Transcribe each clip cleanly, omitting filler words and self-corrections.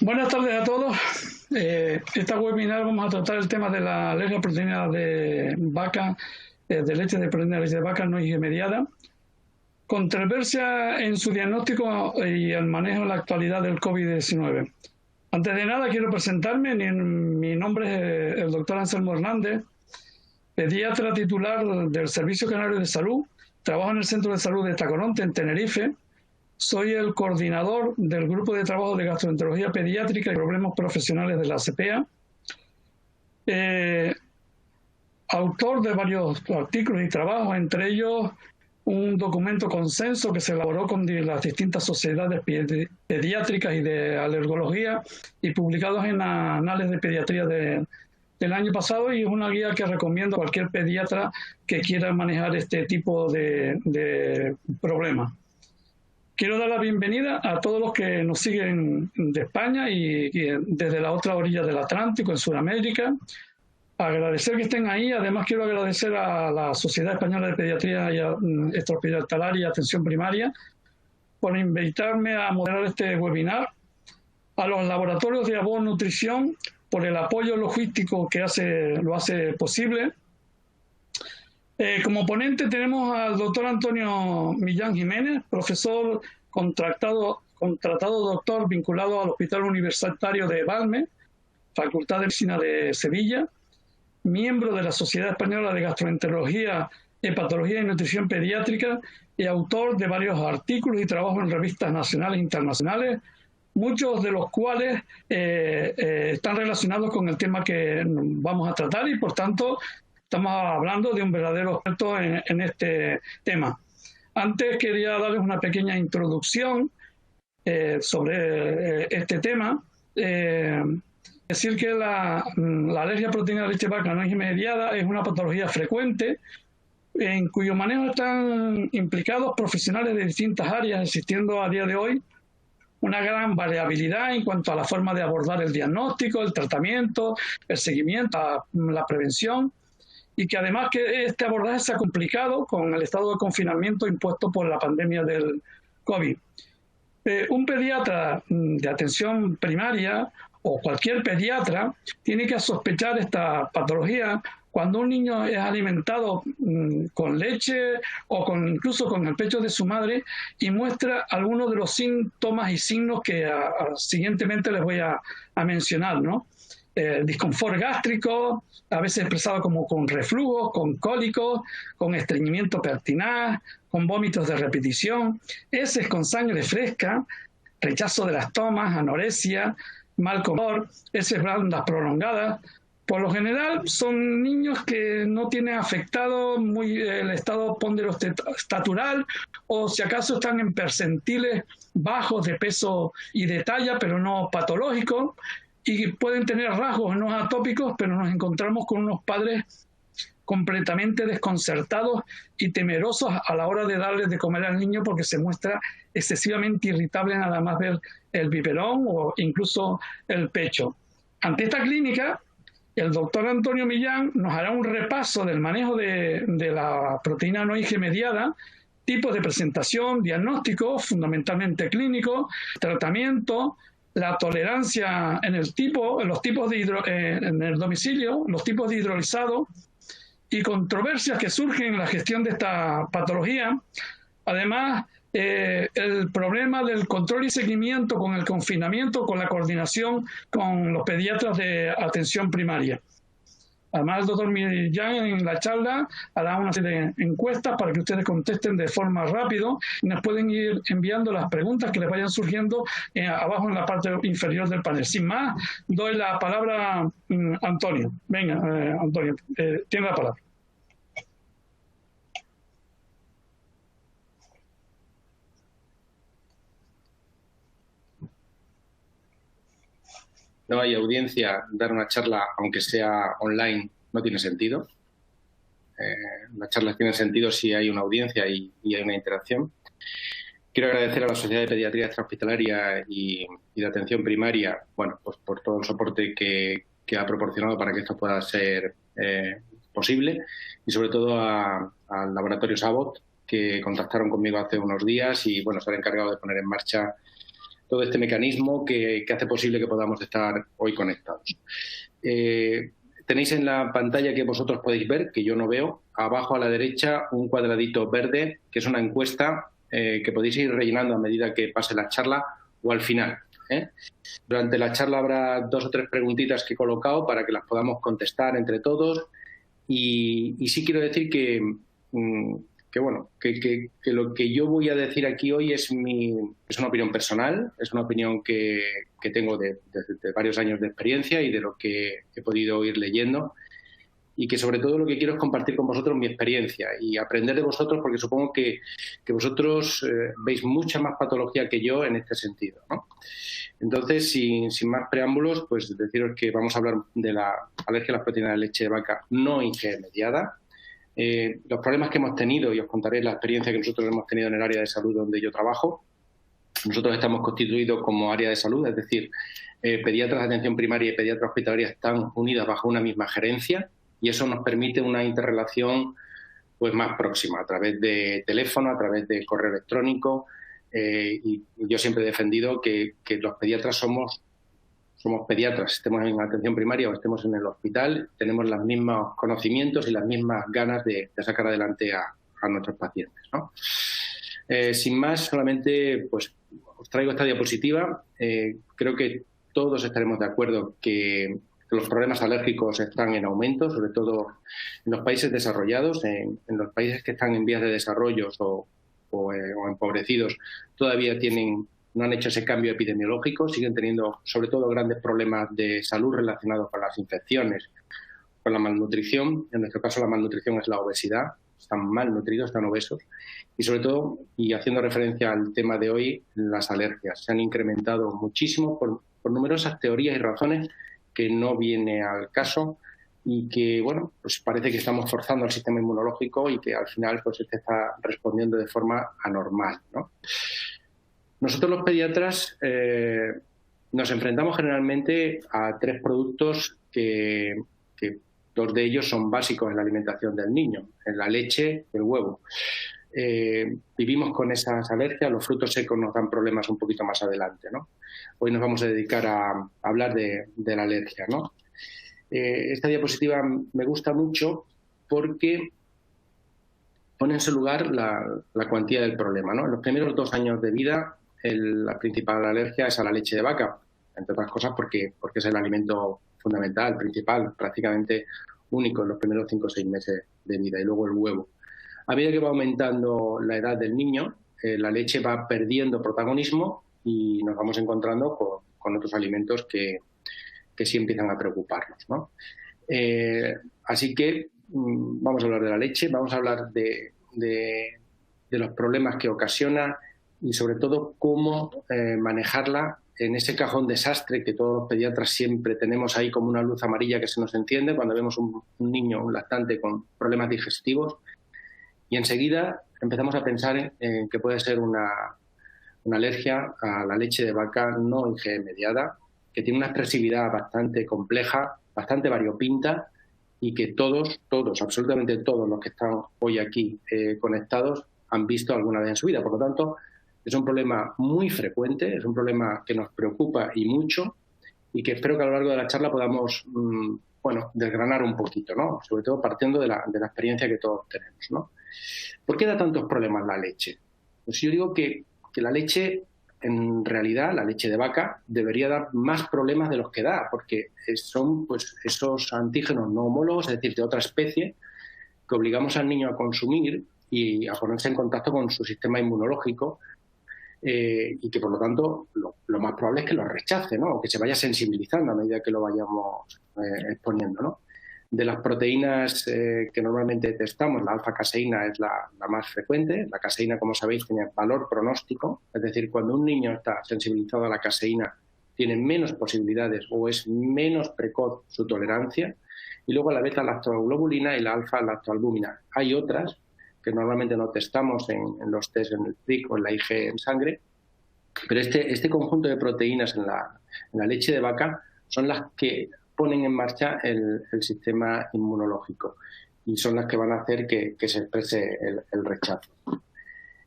Buenas tardes a todos. Esta webinar vamos a tratar el tema de la alergia a proteína de vaca, de leche de proteína de leche de vaca no irremediada, controversia en su diagnóstico y el manejo en la actualidad del COVID-19. Antes de nada quiero presentarme. Mi nombre es el doctor Anselmo Hernández, pediatra titular del Servicio Canario de Salud. Trabajo en el Centro de Salud de Tacoronte, en Tenerife. Soy el coordinador del Grupo de Trabajo de Gastroenterología Pediátrica y Problemas Profesionales de la CPEA. Autor de varios artículos y trabajos, entre ellos un documento consenso que se elaboró con las distintas sociedades pediátricas y de alergología y publicados en Anales de Pediatría del año pasado, y es una guía que recomiendo a cualquier pediatra que quiera manejar este tipo de problemas. Quiero dar la bienvenida a todos los que nos siguen de España y desde la otra orilla del Atlántico, en Sudamérica. Agradecer que estén ahí. Además, quiero agradecer a la Sociedad Española de Pediatría Extrahospitalaria y Atención Primaria por invitarme a moderar este webinar, a los laboratorios de Abon Nutrición por el apoyo logístico que lo hace posible. Como ponente tenemos al doctor Antonio Millán Jiménez, profesor contratado doctor vinculado al Hospital Universitario de Valme, Facultad de Medicina de Sevilla, miembro de la Sociedad Española de Gastroenterología, Hepatología y Nutrición Pediátrica y autor de varios artículos y trabajos en revistas nacionales e internacionales, muchos de los cuales están relacionados con el tema que vamos a tratar y, por tanto, estamos hablando de un verdadero experto en este tema. Antes quería darles una pequeña introducción sobre este tema. Decir que la alergia a proteína de leche de vaca no irremediada es una patología frecuente en cuyo manejo están implicados profesionales de distintas áreas, existiendo a día de hoy una gran variabilidad en cuanto a la forma de abordar el diagnóstico, el tratamiento, el seguimiento, la prevención, y que además que este abordaje se ha complicado con el estado de confinamiento impuesto por la pandemia del COVID. Un pediatra de atención primaria o cualquier pediatra tiene que sospechar esta patología cuando un niño es alimentado con leche o incluso con el pecho de su madre y muestra algunos de los síntomas y signos que siguientemente les voy a mencionar, ¿no? Disconfort gástrico, a veces expresado como con reflujo, con cólicos, con estreñimiento pertinaz, con vómitos de repetición, heces con sangre fresca, rechazo de las tomas, anorexia, mal comedor, heces blandas prolongadas. Por lo general son niños que no tienen afectado muy el estado ponderostatural, o si acaso están en percentiles bajos de peso y de talla, pero no patológicos, y pueden tener rasgos no atópicos, pero nos encontramos con unos padres completamente desconcertados y temerosos a la hora de darles de comer al niño, porque se muestra excesivamente irritable nada más ver el biberón o incluso el pecho. Ante esta clínica, el doctor Antonio Millán nos hará un repaso del manejo de la proteína no irremediada, tipos de presentación, diagnóstico, fundamentalmente clínico, tratamiento, la tolerancia en los tipos de en el domicilio, los tipos de hidrolizado y controversias que surgen en la gestión de esta patología. Además, el problema del control y seguimiento con el confinamiento, con la coordinación con los pediatras de atención primaria. Además, el doctor Millán en la charla hará una serie de encuestas para que ustedes contesten de forma rápida y nos pueden ir enviando las preguntas que les vayan surgiendo abajo en la parte inferior del panel. Sin más, doy la palabra a Antonio. Venga, Antonio, tiene la palabra. no hay audiencia, dar una charla, aunque sea online, no tiene sentido. Las charlas tienen sentido si hay una audiencia y hay una interacción. Quiero agradecer a la Sociedad de Pediatría Extrahospitalaria y de Atención Primaria, bueno, pues por todo el soporte que ha proporcionado para que esto pueda ser posible, y sobre todo al Laboratorio Sabot, que contactaron conmigo hace unos días y bueno, se han encargado de poner en marcha todo este mecanismo que hace posible que podamos estar hoy conectados. Tenéis en la pantalla que vosotros podéis ver, que yo no veo, abajo a la derecha un cuadradito verde, que es una encuesta que podéis ir rellenando a medida que pase la charla o al final. Durante la charla habrá 2 o 3 preguntitas que he colocado para que las podamos contestar entre todos. Y sí quiero decir que lo que yo voy a decir aquí hoy es una opinión personal, es una opinión que tengo de varios años de experiencia y de lo que he podido ir leyendo, y que sobre todo lo que quiero es compartir con vosotros mi experiencia y aprender de vosotros, porque supongo que vosotros veis mucha más patología que yo en este sentido, ¿no? Entonces, sin más preámbulos, pues deciros que vamos a hablar de la alergia a las proteínas de leche de vaca no IgE mediada. Los problemas que hemos tenido, y os contaré la experiencia que nosotros hemos tenido en el área de salud donde yo trabajo. Nosotros estamos constituidos como área de salud, es decir, pediatras de atención primaria y pediatras hospitalarias están unidas bajo una misma gerencia, y eso nos permite una interrelación pues más próxima a través de teléfono, a través de correo electrónico, y yo siempre he defendido que los pediatras somos pediatras, estemos en atención primaria o estemos en el hospital, tenemos los mismos conocimientos y las mismas ganas de sacar adelante a nuestros pacientes, ¿no? Sin más, solamente pues os traigo esta diapositiva. Creo que todos estaremos de acuerdo que los problemas alérgicos están en aumento, sobre todo en los países desarrollados, en los países que están en vías de desarrollo o empobrecidos, todavía no han hecho ese cambio epidemiológico, siguen teniendo sobre todo grandes problemas de salud relacionados con las infecciones, con la malnutrición. En nuestro caso la malnutrición es la obesidad, están malnutridos, están obesos, y sobre todo, y haciendo referencia al tema de hoy, las alergias se han incrementado muchísimo por numerosas teorías y razones que no viene al caso, y que, bueno, pues parece que estamos forzando al sistema inmunológico y que al final pues este está respondiendo de forma anormal, ¿no? Nosotros los pediatras nos enfrentamos generalmente a 3 productos que 2 de ellos son básicos en la alimentación del niño, en la leche y el huevo. Vivimos con esas alergias, los frutos secos nos dan problemas un poquito más adelante, ¿no? Hoy nos vamos a dedicar a hablar de la alergia, ¿no? Esta diapositiva me gusta mucho porque pone en su lugar la cuantía del problema, ¿no? En los primeros 2 años de vida, la principal alergia es a la leche de vaca, entre otras cosas porque es el alimento fundamental, principal, prácticamente único en los primeros 5 o 6 meses de vida, y luego el huevo. A medida que va aumentando la edad del niño, la leche va perdiendo protagonismo y nos vamos encontrando con otros alimentos que sí empiezan a preocuparnos, ¿no? Así que vamos a hablar de la leche, vamos a hablar de los problemas que ocasiona y sobre todo cómo manejarla en ese cajón desastre que todos los pediatras siempre tenemos ahí como una luz amarilla que se nos enciende cuando vemos un niño, un lactante con problemas digestivos, y enseguida empezamos a pensar en que puede ser una alergia a la leche de vaca no IgE mediada, que tiene una expresividad bastante compleja, bastante variopinta, y que todos, absolutamente todos los que están hoy aquí conectados han visto alguna vez en su vida. Por lo tanto, es un problema muy frecuente, es un problema que nos preocupa y mucho, y que espero que a lo largo de la charla podamos desgranar un poquito, ¿no? Sobre todo partiendo de la experiencia que todos tenemos, ¿no? ¿Por qué da tantos problemas la leche? Pues yo digo que la leche, en realidad, la leche de vaca, debería dar más problemas de los que da, porque son pues esos antígenos no homólogos, es decir, de otra especie, que obligamos al niño a consumir y a ponerse en contacto con su sistema inmunológico, y que por lo tanto lo más probable es que lo rechace, ¿no? O que se vaya sensibilizando a medida que lo vayamos exponiendo, ¿no? De las proteínas que normalmente testamos, la alfa-caseína es la más frecuente. La caseína, como sabéis, tiene valor pronóstico, es decir, cuando un niño está sensibilizado a la caseína, tiene menos posibilidades o es menos precoz su tolerancia, y luego la beta-lactoglobulina y la alfa-lactoalbúmina. Hay otras que normalmente no testamos en los test en el PRIC o en la IgE en sangre, pero este conjunto de proteínas en la leche de vaca son las que ponen en marcha el sistema inmunológico y son las que van a hacer que se exprese el rechazo.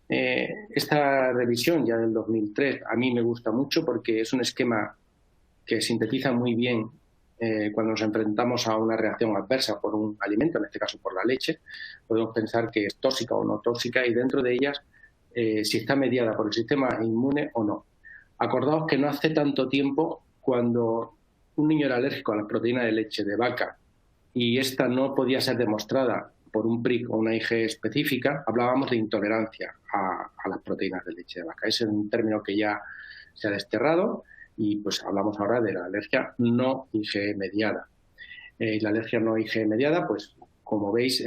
Esta revisión ya del 2003 a mí me gusta mucho porque es un esquema que sintetiza muy bien cuando nos enfrentamos a una reacción adversa por un alimento, en este caso por la leche. Podemos pensar que es tóxica o no tóxica y dentro de ellas si está mediada por el sistema inmune o no. Acordaos que no hace tanto tiempo, cuando un niño era alérgico a la proteína de leche de vaca y esta no podía ser demostrada por un PRIC o una IgE específica, hablábamos de intolerancia a las proteínas de leche de vaca. Ese es un término que ya se ha desterrado y pues hablamos ahora de la alergia no IgE mediada. La alergia no IgE mediada, pues como veis,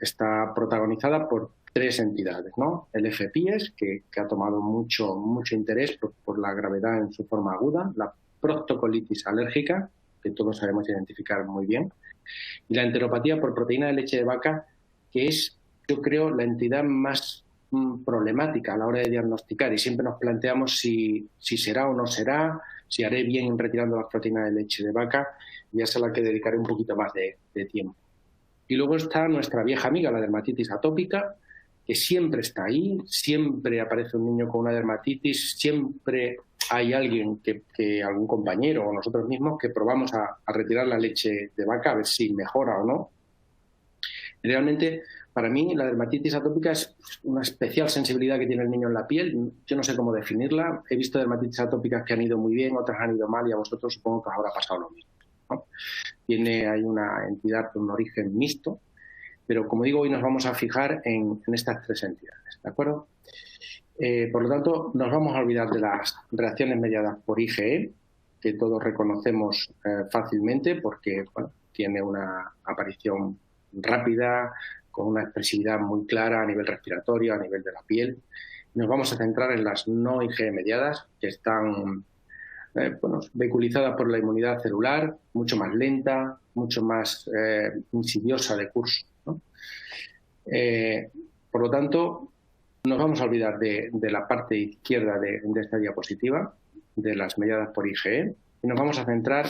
está protagonizada por tres entidades, ¿no? El FPIES, que ha tomado mucho interés por la gravedad en su forma aguda, la proctocolitis alérgica, que todos sabemos identificar muy bien, y la enteropatía por proteína de leche de vaca, que es, yo creo, la entidad más problemática a la hora de diagnosticar, y siempre nos planteamos si será o no será, si haré bien retirando las proteínas de leche de vaca, y es a la que dedicaré un poquito más de tiempo. Y luego está nuestra vieja amiga, la dermatitis atópica, que siempre está ahí, siempre aparece un niño con una dermatitis, siempre hay alguien, algún compañero o nosotros mismos, que probamos a retirar la leche de vaca a ver si mejora o no. Realmente, para mí, la dermatitis atópica es una especial sensibilidad que tiene el niño en la piel. Yo no sé cómo definirla. He visto dermatitis atópicas que han ido muy bien, otras han ido mal, y a vosotros supongo que os habrá pasado lo mismo, ¿no? Hay una entidad con un origen mixto, pero como digo, hoy nos vamos a fijar en estas tres entidades, ¿de acuerdo? Por lo tanto, nos vamos a olvidar de las reacciones mediadas por IgE, que todos reconocemos fácilmente porque tiene una aparición rápida, con una expresividad muy clara a nivel respiratorio, a nivel de la piel. Nos vamos a centrar en las no IgE mediadas, que están vehiculizadas por la inmunidad celular, mucho más lenta, mucho más insidiosa de curso, ¿no? Por lo tanto, nos vamos a olvidar de la parte izquierda de esta diapositiva, de las mediadas por IgE, y nos vamos a centrar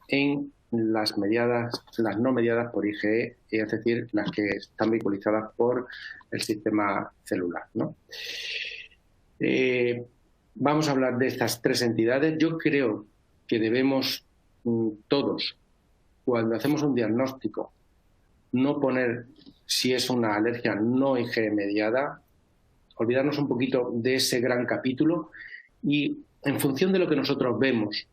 en las no mediadas por IgE, es decir, las que están vehiculizadas por el sistema celular, ¿no? Vamos a hablar de estas tres entidades. Yo creo que debemos todos, cuando hacemos un diagnóstico, no poner si es una alergia no IgE mediada, olvidarnos un poquito de ese gran capítulo y, en función de lo que nosotros vemos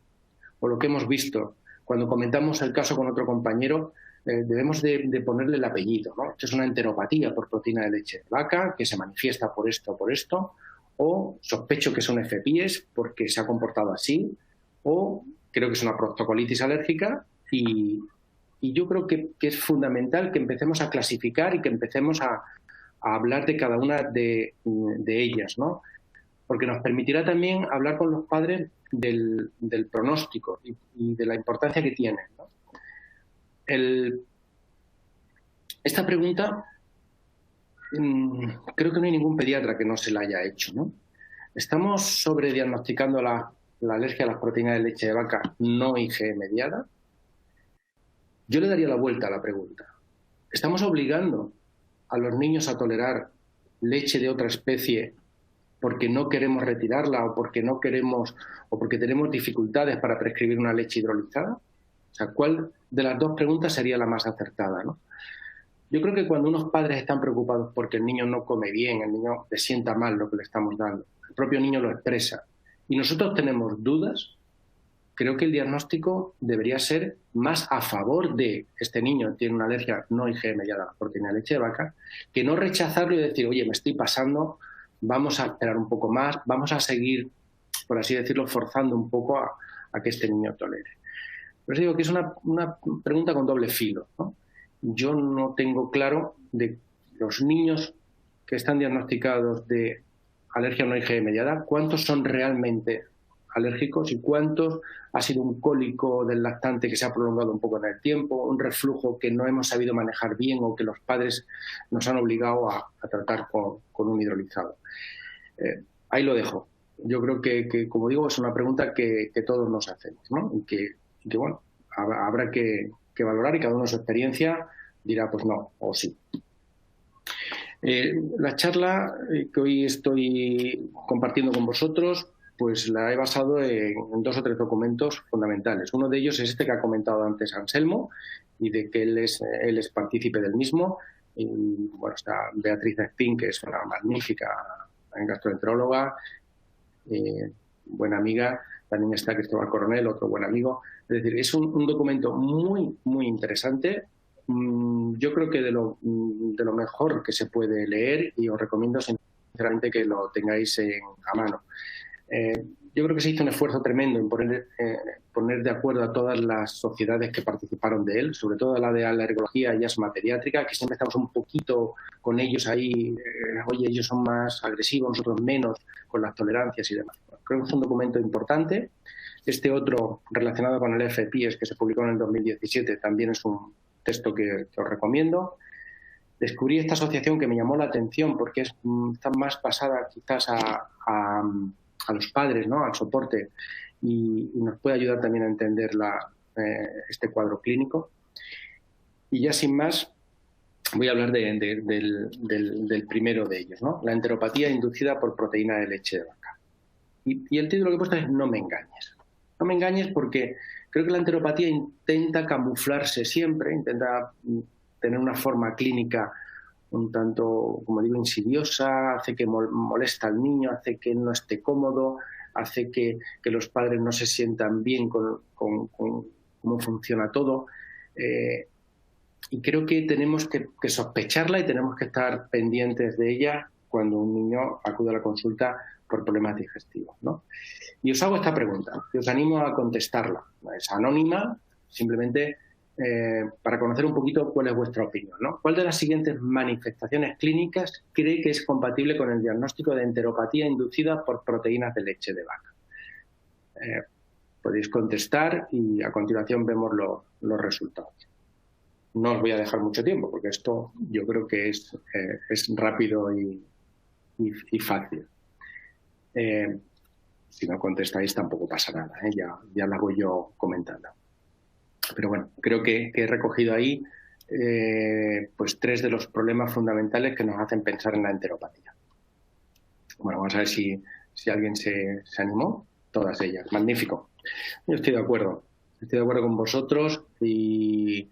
o lo que hemos visto, cuando comentamos el caso con otro compañero, debemos de ponerle el apellido, ¿no? Esto es una enteropatía por proteína de leche de vaca que se manifiesta por esto o por esto, o sospecho que son FPIES porque se ha comportado así, o creo que es una proctocolitis alérgica, y yo creo que es fundamental que empecemos a clasificar y que empecemos a hablar de cada una de ellas, ¿no? Porque nos permitirá también hablar con los padres del pronóstico y de la importancia que tienen, ¿no? Esta pregunta creo que no hay ningún pediatra que no se la haya hecho, ¿no? ¿Estamos sobrediagnosticando la alergia a las proteínas de leche de vaca no IgE mediada? Yo le daría la vuelta a la pregunta. ¿Estamos obligando a los niños a tolerar leche de otra especie porque no queremos retirarla o porque no queremos o porque tenemos dificultades para prescribir una leche hidrolizada? O sea, ¿cuál de las dos preguntas sería la más acertada, ¿no? Yo creo que cuando unos padres están preocupados porque el niño no come bien, el niño le sienta mal lo que le estamos dando, el propio niño lo expresa, y nosotros tenemos dudas, creo que el diagnóstico debería ser más a favor de este niño tiene una alergia no IgE mediada a la proteína de leche de vaca, que no rechazarlo y decir, oye, me estoy pasando, vamos a esperar un poco más, vamos a seguir, por así decirlo, forzando un poco a que este niño tolere. Por eso digo que es una pregunta con doble filo, ¿no? Yo no tengo claro de los niños que están diagnosticados de alergia no IgE mediada, cuántos son realmente alérgicos y cuántos ha sido un cólico del lactante que se ha prolongado un poco en el tiempo, un reflujo que no hemos sabido manejar bien o que los padres nos han obligado a tratar con un hidrolizado. Ahí lo dejo. Yo creo que, como digo, es una pregunta que todos nos hacemos, ¿no? Y que bueno, habrá que valorar y cada uno su experiencia dirá pues no o sí. La charla que hoy estoy compartiendo con vosotros pues la he basado en 2 o 3 documentos fundamentales. Uno de ellos es este que ha comentado antes Anselmo y de que él es partícipe del mismo. Y bueno, está Beatriz Espín, que es una magnífica gastroenteróloga, buena amiga. También está Cristóbal Coronel, otro buen amigo. Es decir, es un documento muy, muy interesante. Yo creo que de lo mejor que se puede leer y os recomiendo sinceramente que lo tengáis a mano. Yo creo que se hizo un esfuerzo tremendo en poner de acuerdo a todas las sociedades que participaron de él, sobre todo la de alergología y asma pediátrica, que siempre estamos un poquito con ellos ahí, oye, ellos son más agresivos, nosotros menos, con las tolerancias y demás. Creo que es un documento importante. Este otro, relacionado con el FPIES, que se publicó en el 2017, también es un texto que os recomiendo. Descubrí esta asociación que me llamó la atención porque está más basada quizás a los padres, ¿no? Al soporte, y nos puede ayudar también a entender este cuadro clínico. Y ya sin más, voy a hablar del primero de ellos, ¿no? La enteropatía inducida por proteína de leche de vaca. Y el título que he puesto es No me engañes. No me engañes porque creo que la enteropatía intenta camuflarse siempre, intenta tener una forma clínica un tanto, como digo, insidiosa, hace que molesta al niño, hace que él no esté cómodo, hace que los padres no se sientan bien con cómo funciona todo. Y creo que tenemos que sospecharla y tenemos que estar pendientes de ella cuando un niño acude a la consulta por problemas digestivos, ¿no? Y os hago esta pregunta, y os animo a contestarla. Es anónima, simplemente para conocer un poquito cuál es vuestra opinión, ¿no? ¿Cuál de las siguientes manifestaciones clínicas cree que es compatible con el diagnóstico de enteropatía inducida por proteínas de leche de vaca? Podéis contestar y a continuación vemos los resultados. No os voy a dejar mucho tiempo porque esto yo creo que es rápido y fácil. Si no contestáis tampoco pasa nada, ya la voy yo comentando. Pero bueno, creo que he recogido ahí pues 3 de los problemas fundamentales que nos hacen pensar en la enteropatía. Bueno, vamos a ver si alguien se animó. Todas ellas. Magnífico. Yo estoy de acuerdo. Estoy de acuerdo con vosotros y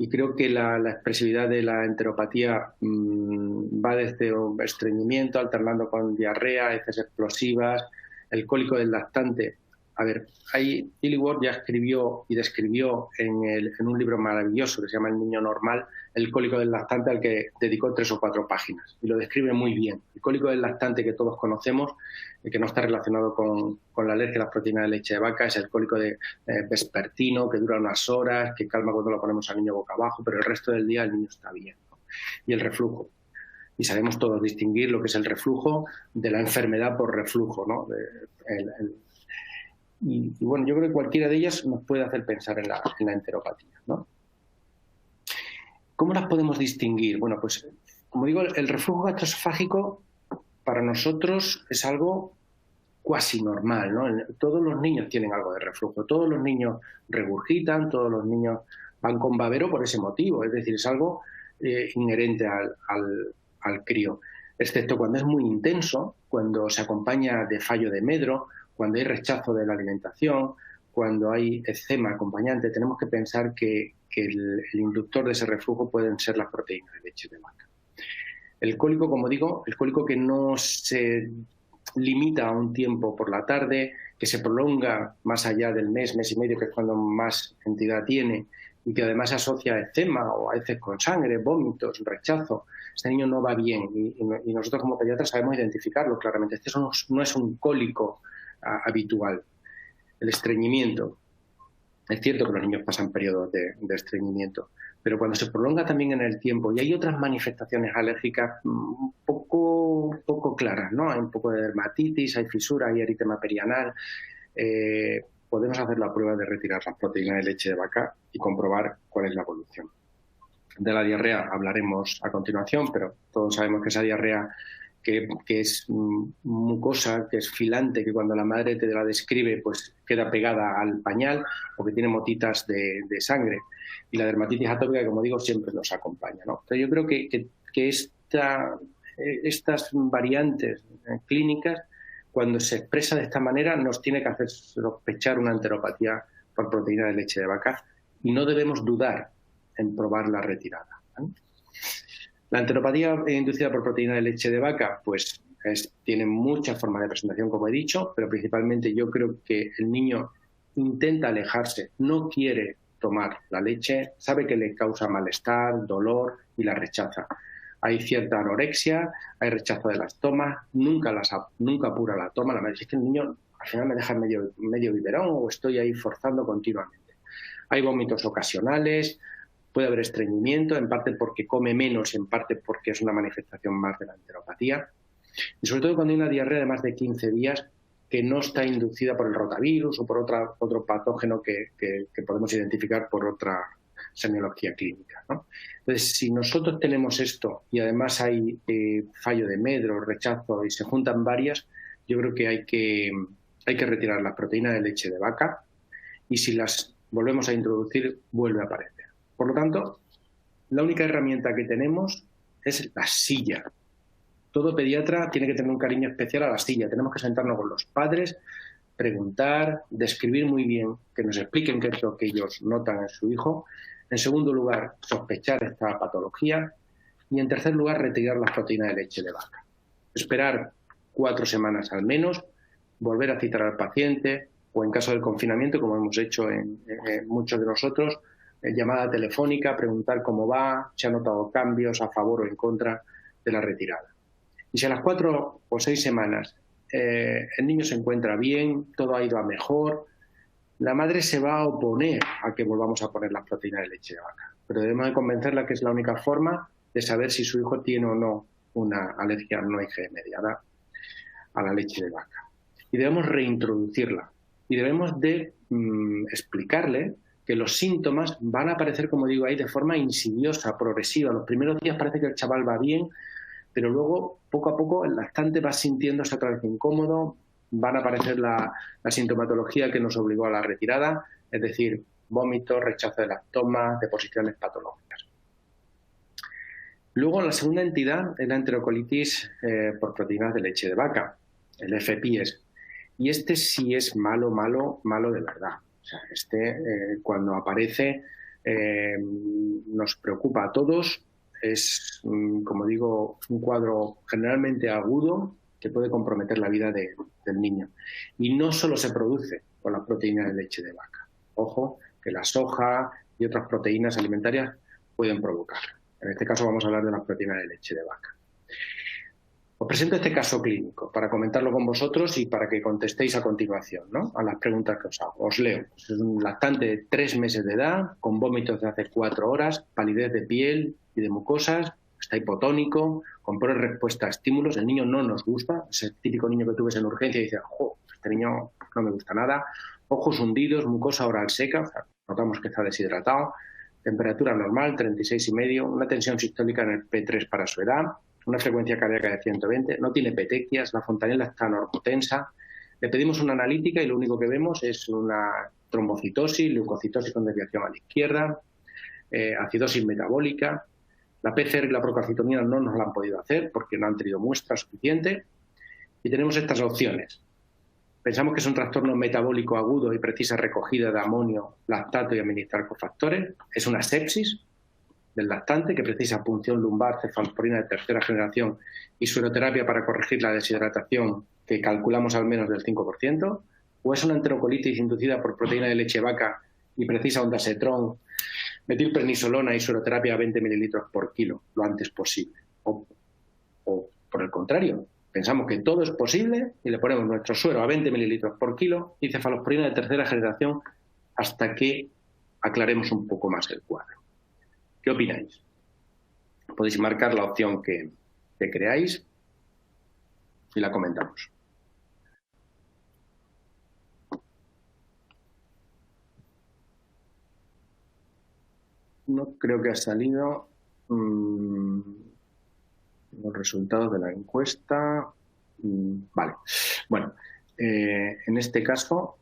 creo que la expresividad de la enteropatía va desde un estreñimiento, alternando con diarrea, heces explosivas, el cólico del lactante. A ver, ahí Illingworth ya escribió y describió en un libro maravilloso que se llama El niño normal, el cólico del lactante, al que dedicó 3 o 4 páginas. Y lo describe muy bien. El cólico del lactante que todos conocemos, que no está relacionado con la alergia a las proteínas de leche de vaca, es el cólico vespertino, que dura unas horas, que calma cuando lo ponemos al niño boca abajo, pero el resto del día el niño está bien, ¿no? Y el reflujo. Y sabemos todos distinguir lo que es el reflujo de la enfermedad por reflujo, ¿no? Y bueno, yo creo que cualquiera de ellas nos puede hacer pensar en la enteropatía, ¿no? ¿Cómo las podemos distinguir? Bueno, pues como digo, el reflujo gastroesofágico para nosotros es algo cuasi normal, ¿no? Todos los niños tienen algo de reflujo, todos los niños regurgitan, todos los niños van con babero por ese motivo, es decir, es algo inherente al crío, excepto cuando es muy intenso, cuando se acompaña de fallo de medro, cuando hay rechazo de la alimentación, cuando hay eczema acompañante. Tenemos que pensar que el inductor de ese reflujo pueden ser las proteínas de leche de vaca. El cólico, como digo, el cólico que no se limita a un tiempo por la tarde, que se prolonga más allá del mes y medio, que es cuando más entidad tiene, y que además asocia a eczema o a heces con sangre, vómitos, rechazo. Este niño no va bien y nosotros como pediatras sabemos identificarlo claramente. Este no es un cólico habitual. El estreñimiento. Es cierto que los niños pasan periodos de estreñimiento, pero cuando se prolonga también en el tiempo y hay otras manifestaciones alérgicas un poco claras, ¿no? Hay un poco de dermatitis, hay fisura, hay eritema perianal. podemos hacer la prueba de retirar las proteínas de leche de vaca y comprobar cuál es la evolución. De la diarrea hablaremos a continuación, pero todos sabemos que esa diarrea que es mucosa, que es filante, que cuando la madre te la describe pues queda pegada al pañal o que tiene motitas de sangre. Y la dermatitis atópica, como digo, siempre nos acompaña, ¿no? Entonces yo creo que estas variantes clínicas, cuando se expresa de esta manera, nos tiene que hacer sospechar una enteropatía por proteína de leche de vaca y no debemos dudar en probar la retirada, ¿no? La enteropatía inducida por proteína de leche de vaca, pues tiene muchas formas de presentación, como he dicho, pero principalmente yo creo que el niño intenta alejarse, no quiere tomar la leche, sabe que le causa malestar, dolor y la rechaza. Hay cierta anorexia, hay rechazo de las tomas, nunca apura la toma. La madre dice que el niño al final me deja medio biberón o estoy ahí forzando continuamente. Hay vómitos ocasionales, puede haber estreñimiento, en parte porque come menos, en parte porque es una manifestación más de la enteropatía. Y sobre todo cuando hay una diarrea de más de 15 días que no está inducida por el rotavirus o por otro patógeno que podemos identificar por otra semiología clínica, ¿no? Entonces, si nosotros tenemos esto y además hay fallo de medro, rechazo y se juntan varias, yo creo que hay que retirar las proteínas de leche de vaca y si las volvemos a introducir, vuelve a aparecer. Por lo tanto, la única herramienta que tenemos es la silla. Todo pediatra tiene que tener un cariño especial a la silla. Tenemos que sentarnos con los padres, preguntar, describir muy bien, que nos expliquen qué es lo que ellos notan en su hijo. En segundo lugar, sospechar esta patología. Y en tercer lugar, retirar las proteínas de leche de vaca. Esperar 4 semanas al menos, volver a citar al paciente o en caso del confinamiento, como hemos hecho en muchos de nosotros, llamada telefónica, preguntar cómo va, si ha notado cambios a favor o en contra de la retirada. Y si a las 4 o 6 semanas el niño se encuentra bien, todo ha ido a mejor, la madre se va a oponer a que volvamos a poner las proteínas de leche de vaca. Pero debemos de convencerla que es la única forma de saber si su hijo tiene o no una alergia no IgE mediada a la leche de vaca. Y debemos reintroducirla. Y debemos de explicarle que los síntomas van a aparecer, como digo ahí, de forma insidiosa, progresiva. Los primeros días parece que el chaval va bien, pero luego, poco a poco, el lactante va sintiéndose otra vez incómodo, van a aparecer la sintomatología que nos obligó a la retirada, es decir, vómitos, rechazo de las tomas, deposiciones patológicas. Luego, la segunda entidad es la enterocolitis por proteínas de leche de vaca, el FPIES. Y este sí es malo de verdad. O sea, cuando aparece nos preocupa a todos, es, como digo, un cuadro generalmente agudo que puede comprometer la vida del niño. Y no solo se produce con las proteínas de leche de vaca. Ojo, que la soja y otras proteínas alimentarias pueden provocarlo. En este caso vamos a hablar de las proteínas de leche de vaca. Os presento este caso clínico para comentarlo con vosotros y para que contestéis a continuación, ¿no?, a las preguntas que os hago. Os leo. Es un lactante de 3 meses de edad, con vómitos de hace 4 horas, palidez de piel y de mucosas, está hipotónico, con pobre respuesta a estímulos. El niño no nos gusta, es el típico niño que tú ves en urgencia y dices, ¡jo!, este niño no me gusta nada. Ojos hundidos, mucosa oral seca, o sea, notamos que está deshidratado, temperatura normal, 36,5, una tensión sistólica en el P3 para su edad, una frecuencia cardíaca de 120, no tiene petequias, la fontanela está normotensa. Le pedimos una analítica y lo único que vemos es una trombocitosis, leucocitosis con desviación a la izquierda, acidosis metabólica. La PCR y la procalcitonina no nos la han podido hacer porque no han tenido muestra suficiente. Y tenemos estas opciones. Pensamos que es un trastorno metabólico agudo y precisa recogida de amonio, lactato y administrar cofactores. Es una sepsis del lactante que precisa punción lumbar, cefalosporina de 3ª generación y sueroterapia para corregir la deshidratación, que calculamos al menos del 5%, o es una enterocolitis inducida por proteína de leche de vaca y precisa ondansetrón, metilprednisolona y sueroterapia a 20 mililitros por kilo lo antes posible. O por el contrario, pensamos que todo es posible y le ponemos nuestro suero a 20 mililitros por kilo y cefalosporina de 3ª generación hasta que aclaremos un poco más el cuadro. ¿Qué opináis? Podéis marcar la opción que creáis y la comentamos. No creo que ha salido los resultados de la encuesta. Vale. Bueno, en este caso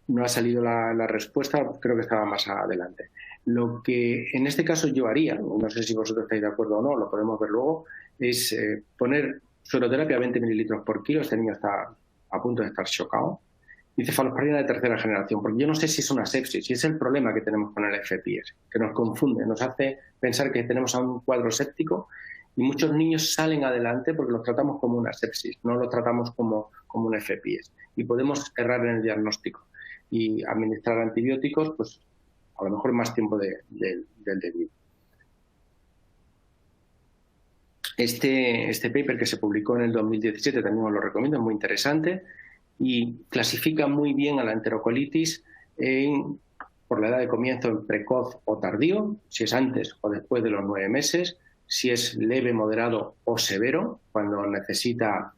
no ha salido la respuesta, creo que estaba más adelante. Lo que en este caso yo haría, no sé si vosotros estáis de acuerdo o no, lo podemos ver luego, es poner sueroterapia 20 mililitros por kilo. Este niño está a punto de estar chocado. Y cefalosporina de tercera generación, porque yo no sé si es una sepsis, y es el problema que tenemos con el FPS, que nos confunde, nos hace pensar que tenemos un cuadro séptico, y muchos niños salen adelante porque los tratamos como una sepsis, no los tratamos como un FPS, y podemos errar en el diagnóstico y administrar antibióticos, pues a lo mejor más tiempo del debido. Este paper que se publicó en el 2017 también os lo recomiendo, es muy interesante y clasifica muy bien a la enterocolitis por la edad de comienzo, en precoz o tardío, si es antes o después de los 9 meses, si es leve, moderado o severo, cuando necesita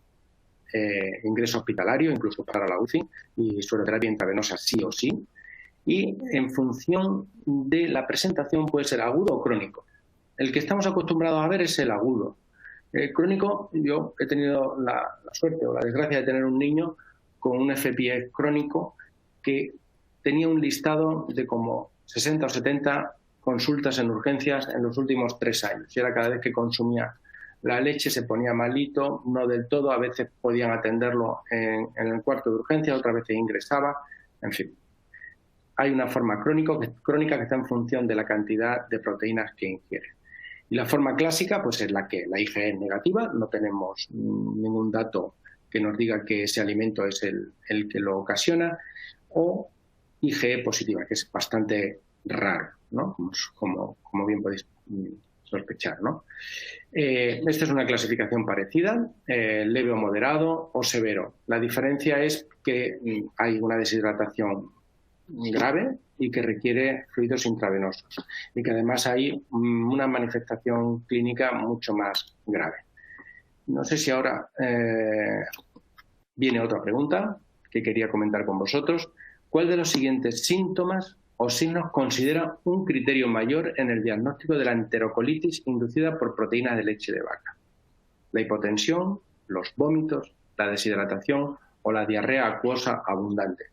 ingreso hospitalario, incluso para la UCI, y sueroterapia intravenosa sí o sí. Y en función de la presentación puede ser agudo o crónico. El que estamos acostumbrados a ver es el agudo. El crónico, yo he tenido la suerte o la desgracia de tener un niño con un FPS crónico que tenía un listado de como 60 o 70 consultas en urgencias en los últimos 3 años. Y era cada vez que consumía la leche se ponía malito, no del todo, a veces podían atenderlo en el cuarto de urgencia, otras veces ingresaba, en fin. Hay una forma crónica que está en función de la cantidad de proteínas que ingiere. Y la forma clásica pues es la que la IgE es negativa, no tenemos ningún dato que nos diga que ese alimento es el que lo ocasiona, o IgE positiva, que es bastante raro, ¿no? Como bien podéis sospechar, ¿no? Esta es una clasificación parecida, leve o moderado o severo. La diferencia es que hay una deshidratación grave y que requiere fluidos intravenosos y que además hay una manifestación clínica mucho más grave. No sé si ahora viene otra pregunta que quería comentar con vosotros. ¿Cuál de los siguientes síntomas o signos considera un criterio mayor en el diagnóstico de la enterocolitis inducida por proteínas de leche de vaca? La hipotensión, los vómitos, la deshidratación o la diarrea acuosa abundante.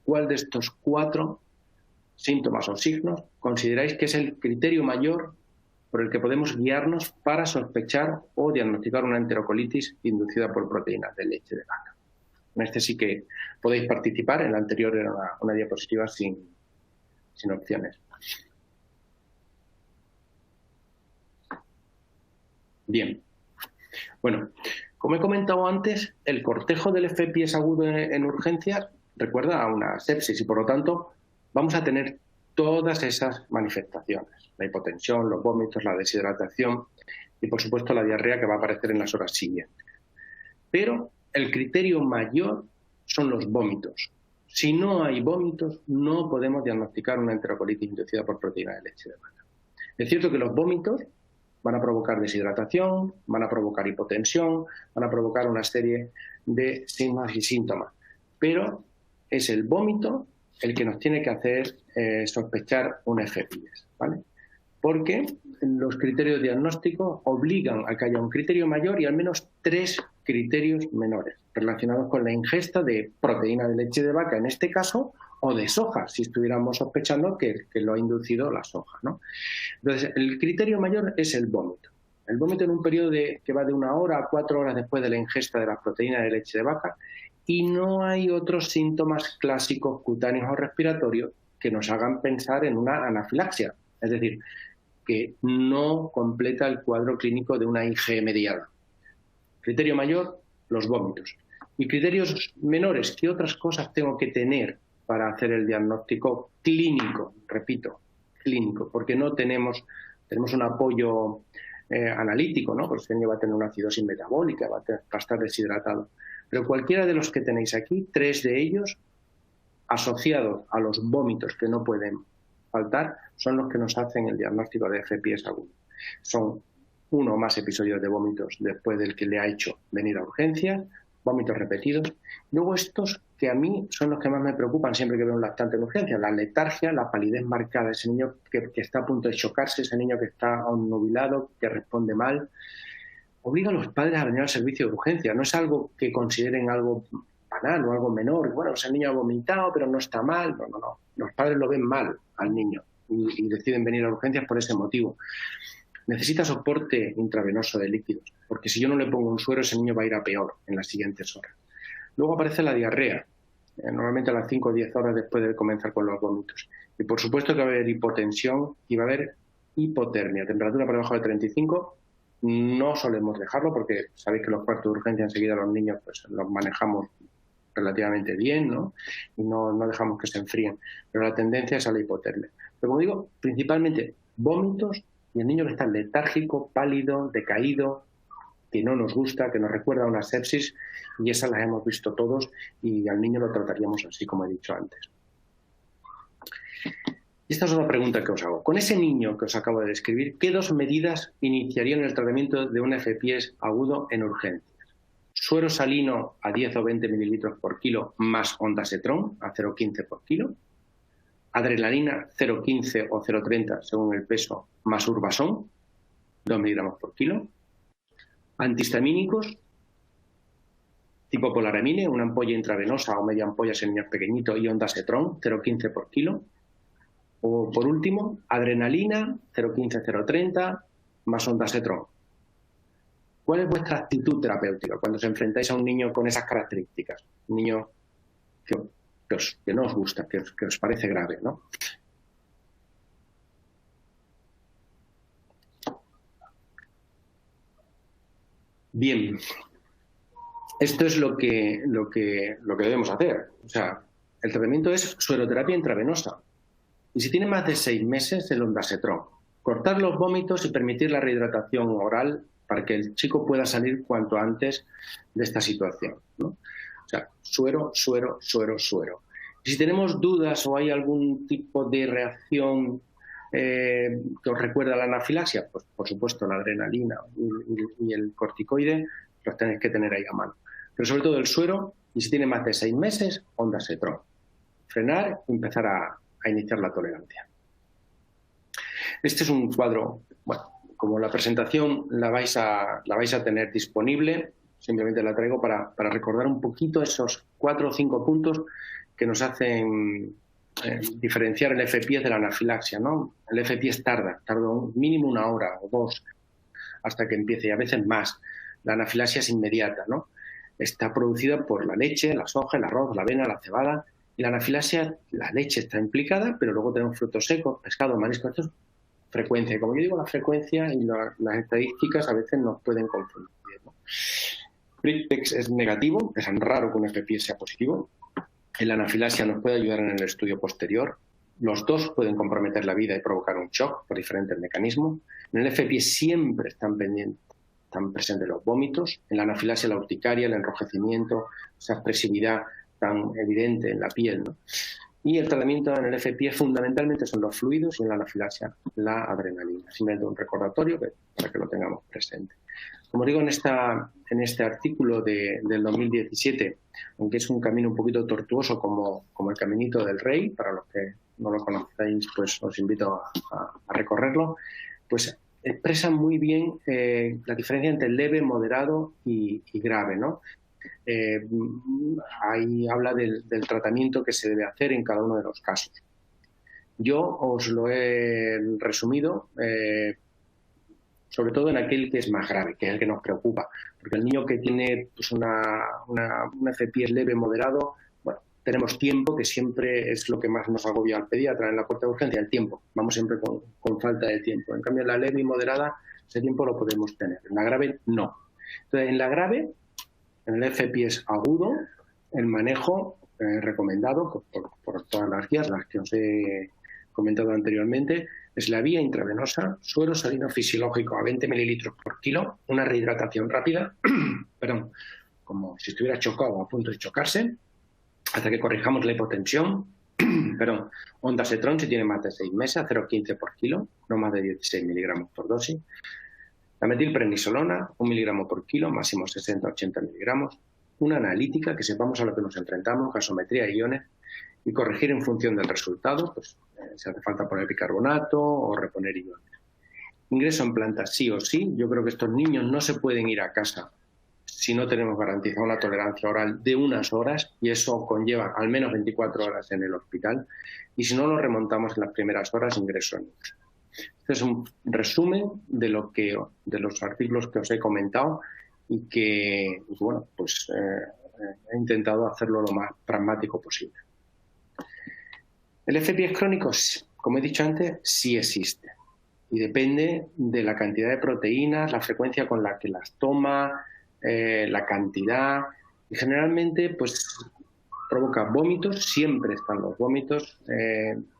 ¿Cuál de estos 4 síntomas o signos consideráis que es el criterio mayor por el que podemos guiarnos para sospechar o diagnosticar una enterocolitis inducida por proteínas de leche de vaca? En este sí que podéis participar, en la anterior era una diapositiva sin opciones. Bien. Bueno, como he comentado antes, el cortejo del FPS agudo en urgencias recuerda a una sepsis y, por lo tanto, vamos a tener todas esas manifestaciones. La hipotensión, los vómitos, la deshidratación y, por supuesto, la diarrea que va a aparecer en las horas siguientes. Pero el criterio mayor son los vómitos. Si no hay vómitos, no podemos diagnosticar una enterocolitis inducida por proteína de leche de vaca. Es cierto que los vómitos van a provocar deshidratación, van a provocar hipotensión, van a provocar una serie de signos y síntomas, pero es el vómito el que nos tiene que hacer sospechar un FPS, ¿vale? Porque los criterios diagnósticos obligan a que haya un criterio mayor y al menos 3 criterios menores relacionados con la ingesta de proteína de leche de vaca, en este caso, o de soja, si estuviéramos sospechando que lo ha inducido la soja, ¿no? Entonces, el criterio mayor es el vómito. El vómito en un periodo que va de 1 hora a 4 horas después de la ingesta de las proteínas de leche de vaca, y no hay otros síntomas clásicos cutáneos o respiratorios que nos hagan pensar en una anafilaxia, es decir, que no completa el cuadro clínico de una IgE mediada. Criterio mayor, los vómitos. Y criterios menores, ¿qué otras cosas tengo que tener para hacer el diagnóstico clínico? Repito, clínico, porque no tenemos un apoyo analítico, ¿no? Pues el niño va a tener una acidosis metabólica, va a estar deshidratado. Pero cualquiera de los que tenéis aquí, 3 de ellos, asociados a los vómitos que no pueden faltar, son los que nos hacen el diagnóstico de FPS agudo. Son 1 o más episodios de vómitos después del que le ha hecho venir a urgencias, vómitos repetidos. Luego estos que a mí son los que más me preocupan siempre que veo un lactante en urgencia, la letargia, la palidez marcada, ese niño que está a punto de chocarse, ese niño que está obnubilado, que responde mal. Obliga a los padres a venir al servicio de urgencia. No es algo que consideren algo banal o algo menor. Bueno, ese niño ha vomitado, pero no está mal. No, no, no. Los padres lo ven mal al niño y deciden venir a urgencias por ese motivo. Necesita soporte intravenoso de líquidos, porque si yo no le pongo un suero, ese niño va a ir a peor en las siguientes horas. Luego aparece la diarrea, normalmente a las 5 o 10 horas después de comenzar con los vómitos. Y por supuesto que va a haber hipotensión y va a haber hipotermia, temperatura por debajo de 35. No solemos dejarlo porque sabéis que los cuartos de urgencia enseguida los niños pues los manejamos relativamente bien, ¿no? Y no dejamos que se enfríen. Pero la tendencia es a la hipotermia. Pero como digo, principalmente vómitos y el niño que está letárgico, pálido, decaído, que no nos gusta, que nos recuerda a una sepsis, y esas las hemos visto todos y al niño lo trataríamos así, como he dicho antes. Y esta es una pregunta que os hago. Con ese niño que os acabo de describir, ¿qué 2 medidas iniciarían el tratamiento de un FPS agudo en urgencias? Suero salino a 10 o 20 mililitros por kilo más ondansetron a 0,15 por kilo. Adrenalina 0,15 o 0,30 según el peso más urbasón, 2 miligramos por kilo. Antihistamínicos tipo polaramine, una ampolla intravenosa o media ampolla en niños pequeñitos y ondansetron 0,15 por kilo. O por último, adrenalina 0,15, 0,30 más ondansetron. ¿Cuál es vuestra actitud terapéutica cuando os enfrentáis a un niño con esas características? Un niño que no os gusta, que os parece grave, ¿no? Bien, esto es lo que debemos hacer. O sea, el tratamiento es sueroterapia intravenosa. Y si tiene más de 6 meses, el ondansetron. Cortar los vómitos y permitir la rehidratación oral para que el chico pueda salir cuanto antes de esta situación, ¿no? O sea, suero, suero, suero, suero. Y si tenemos dudas o hay algún tipo de reacción que os recuerda a la anafilaxia, pues por supuesto la adrenalina y el corticoide los tenéis que tener ahí a mano. Pero sobre todo el suero, y si tiene más de 6 meses, ondansetron. Frenar y empezar a iniciar la tolerancia. Este es un cuadro, bueno, como la presentación la vais a tener disponible, simplemente la traigo para recordar un poquito esos 4 o 5 puntos que nos hacen diferenciar el FPS de la anafilaxia, ¿no? El FPS tarda mínimo 1 hora o 2 hasta que empiece, y a veces más. La anafilaxia es inmediata, ¿no? Está producida por la leche, la soja, el arroz, la avena, la cebada. Y la anafilaxia, la leche está implicada, pero luego tenemos frutos secos, pescado, marisco. Esto es frecuencia. Y como yo digo, la frecuencia y las estadísticas a veces nos pueden confundir, ¿no? PRITPEX es negativo, es raro que un FPS sea positivo. En la anafilaxia nos puede ayudar en el estudio posterior. Los dos pueden comprometer la vida y provocar un shock por diferentes mecanismos. En el FPS siempre están presentes los vómitos. En la anafilaxia la urticaria, el enrojecimiento, esa expresividad tan evidente en la piel, ¿no? Y el tratamiento en el FPS fundamentalmente son los fluidos y en la anafilaxia la adrenalina. Simplemente un recordatorio para que lo tengamos presente. Como digo en este artículo del 2017, aunque es un camino un poquito tortuoso como el Caminito del Rey, para los que no lo conocéis, pues os invito a recorrerlo, pues expresa muy bien la diferencia entre leve, moderado y grave, ¿no? Ahí habla del tratamiento que se debe hacer en cada uno de los casos. Yo os lo he resumido sobre todo en aquel que es más grave, que es el que nos preocupa, porque el niño que tiene pues, un FPS leve, moderado, bueno, tenemos tiempo, que siempre es lo que más nos agobia al pediatra en la puerta de urgencia, el tiempo. Vamos siempre con falta de tiempo. En cambio, en la leve y moderada, ese tiempo lo podemos tener. En la grave, no. Entonces, en la grave, en el FPS agudo, el manejo recomendado por todas las guías, las que os he comentado anteriormente, es la vía intravenosa, suero salino fisiológico a 20 mililitros por kilo, una rehidratación rápida, perdón, como si estuviera chocado o a punto de chocarse, hasta que corrijamos la hipotensión, perdón, ondansetron si tiene más de 6 meses, a 0,15 por kilo, no más de 16 miligramos por dosis. La metilprednisolona, 1 miligramo por kilo, máximo 60-80 miligramos. una analítica, que sepamos a lo que nos enfrentamos, gasometría de iones, y corregir en función del resultado, pues si hace falta poner bicarbonato o reponer iones. Ingreso en planta sí o sí. Yo creo que estos niños no se pueden ir a casa si no tenemos garantizada una tolerancia oral de unas horas, y eso conlleva al menos 24 horas en el hospital, y si no lo remontamos en las primeras horas, ingreso en UCI. Este es un resumen de los artículos que os he comentado y que, bueno, pues he intentado hacerlo lo más pragmático posible. El FPIES crónico, como he dicho antes, sí existe y depende de la cantidad de proteínas, la frecuencia con la que las toma, la cantidad, y generalmente pues provoca vómitos. Siempre están los vómitos,